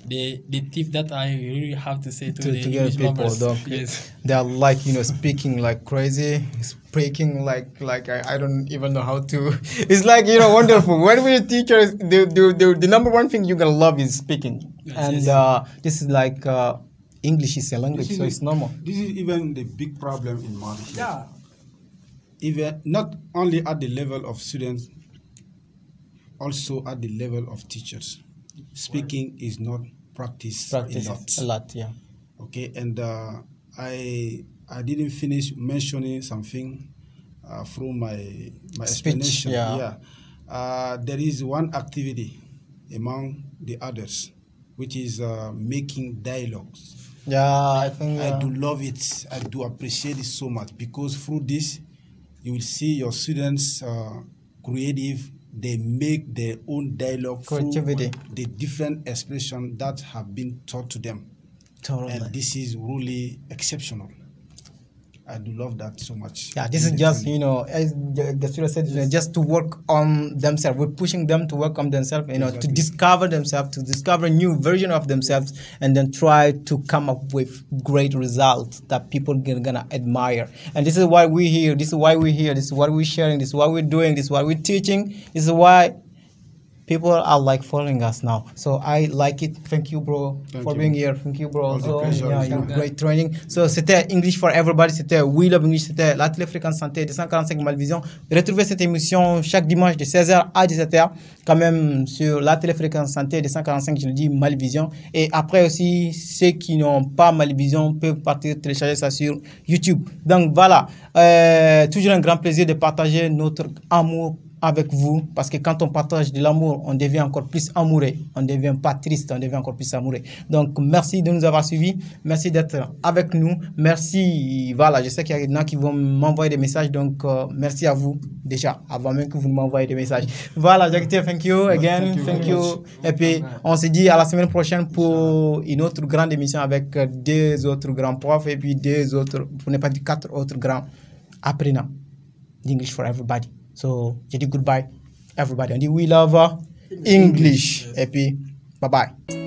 the tip that I really have to say to the English people. Yes. They are like speaking like crazy, speaking like I don't even know how to. It's like wonderful. When we're teachers, the number one thing you're gonna love is speaking, this is like English is a language, so it's normal. This is even the big problem in Malaysia. Yeah. Even not only at the level of students, also at the level of teachers. Speaking is not practiced a lot. Yeah. Okay, and I didn't finish mentioning something through my explanation. There is one activity among the others, which is making dialogues. I do love it. I do appreciate it so much because through this, you will see your students creative. They make their own dialogue through the different expressions that have been taught to them. Totally. And this is really exceptional. I do love that so much. Yeah, this is just, you know, as the student said, you know, just to work on themselves. We're pushing them to work on themselves, you know, to discover themselves, to discover a new version of themselves, and then try to come up with great results that people are gonna admire. And this is why we're here. This is why we're here. This is what we're sharing. This is what we're doing. This is what we're teaching. This is why people are like following us now. So I like it. Thank you, bro, for being here. Thank you, bro. So, yeah, you great training. So c'était English for Everybody. C'était We Love English. C'était la Téléfréquence Santé 245 Malvision. Retrouvez cette émission chaque dimanche de 16h à 17h, quand même sur la Téléfréquence Santé 245, je le dis, Malvision. Et après aussi, ceux qui n'ont pas Malvision peuvent partir télécharger ça sur YouTube. Donc voilà, toujours un grand plaisir de partager notre amour avec vous, parce que quand on partage de l'amour, on devient encore plus amoureux, on ne devient pas triste, on devient encore plus amoureux. Donc merci de nous avoir suivis, merci d'être avec nous, merci, voilà, je sais qu'il y en a qui vont m'envoyer des messages, donc merci à vous déjà, avant même que vous m'envoyez des messages. Voilà, thank you again, thank you. Et puis on se dit à la semaine prochaine pour une autre grande émission avec deux autres grands profs et puis deux autres, pour ne pas dire 4 autres grands apprenants d'English for Everybody. So, je dis goodbye, everybody. On dit we love English. Et puis, bye bye.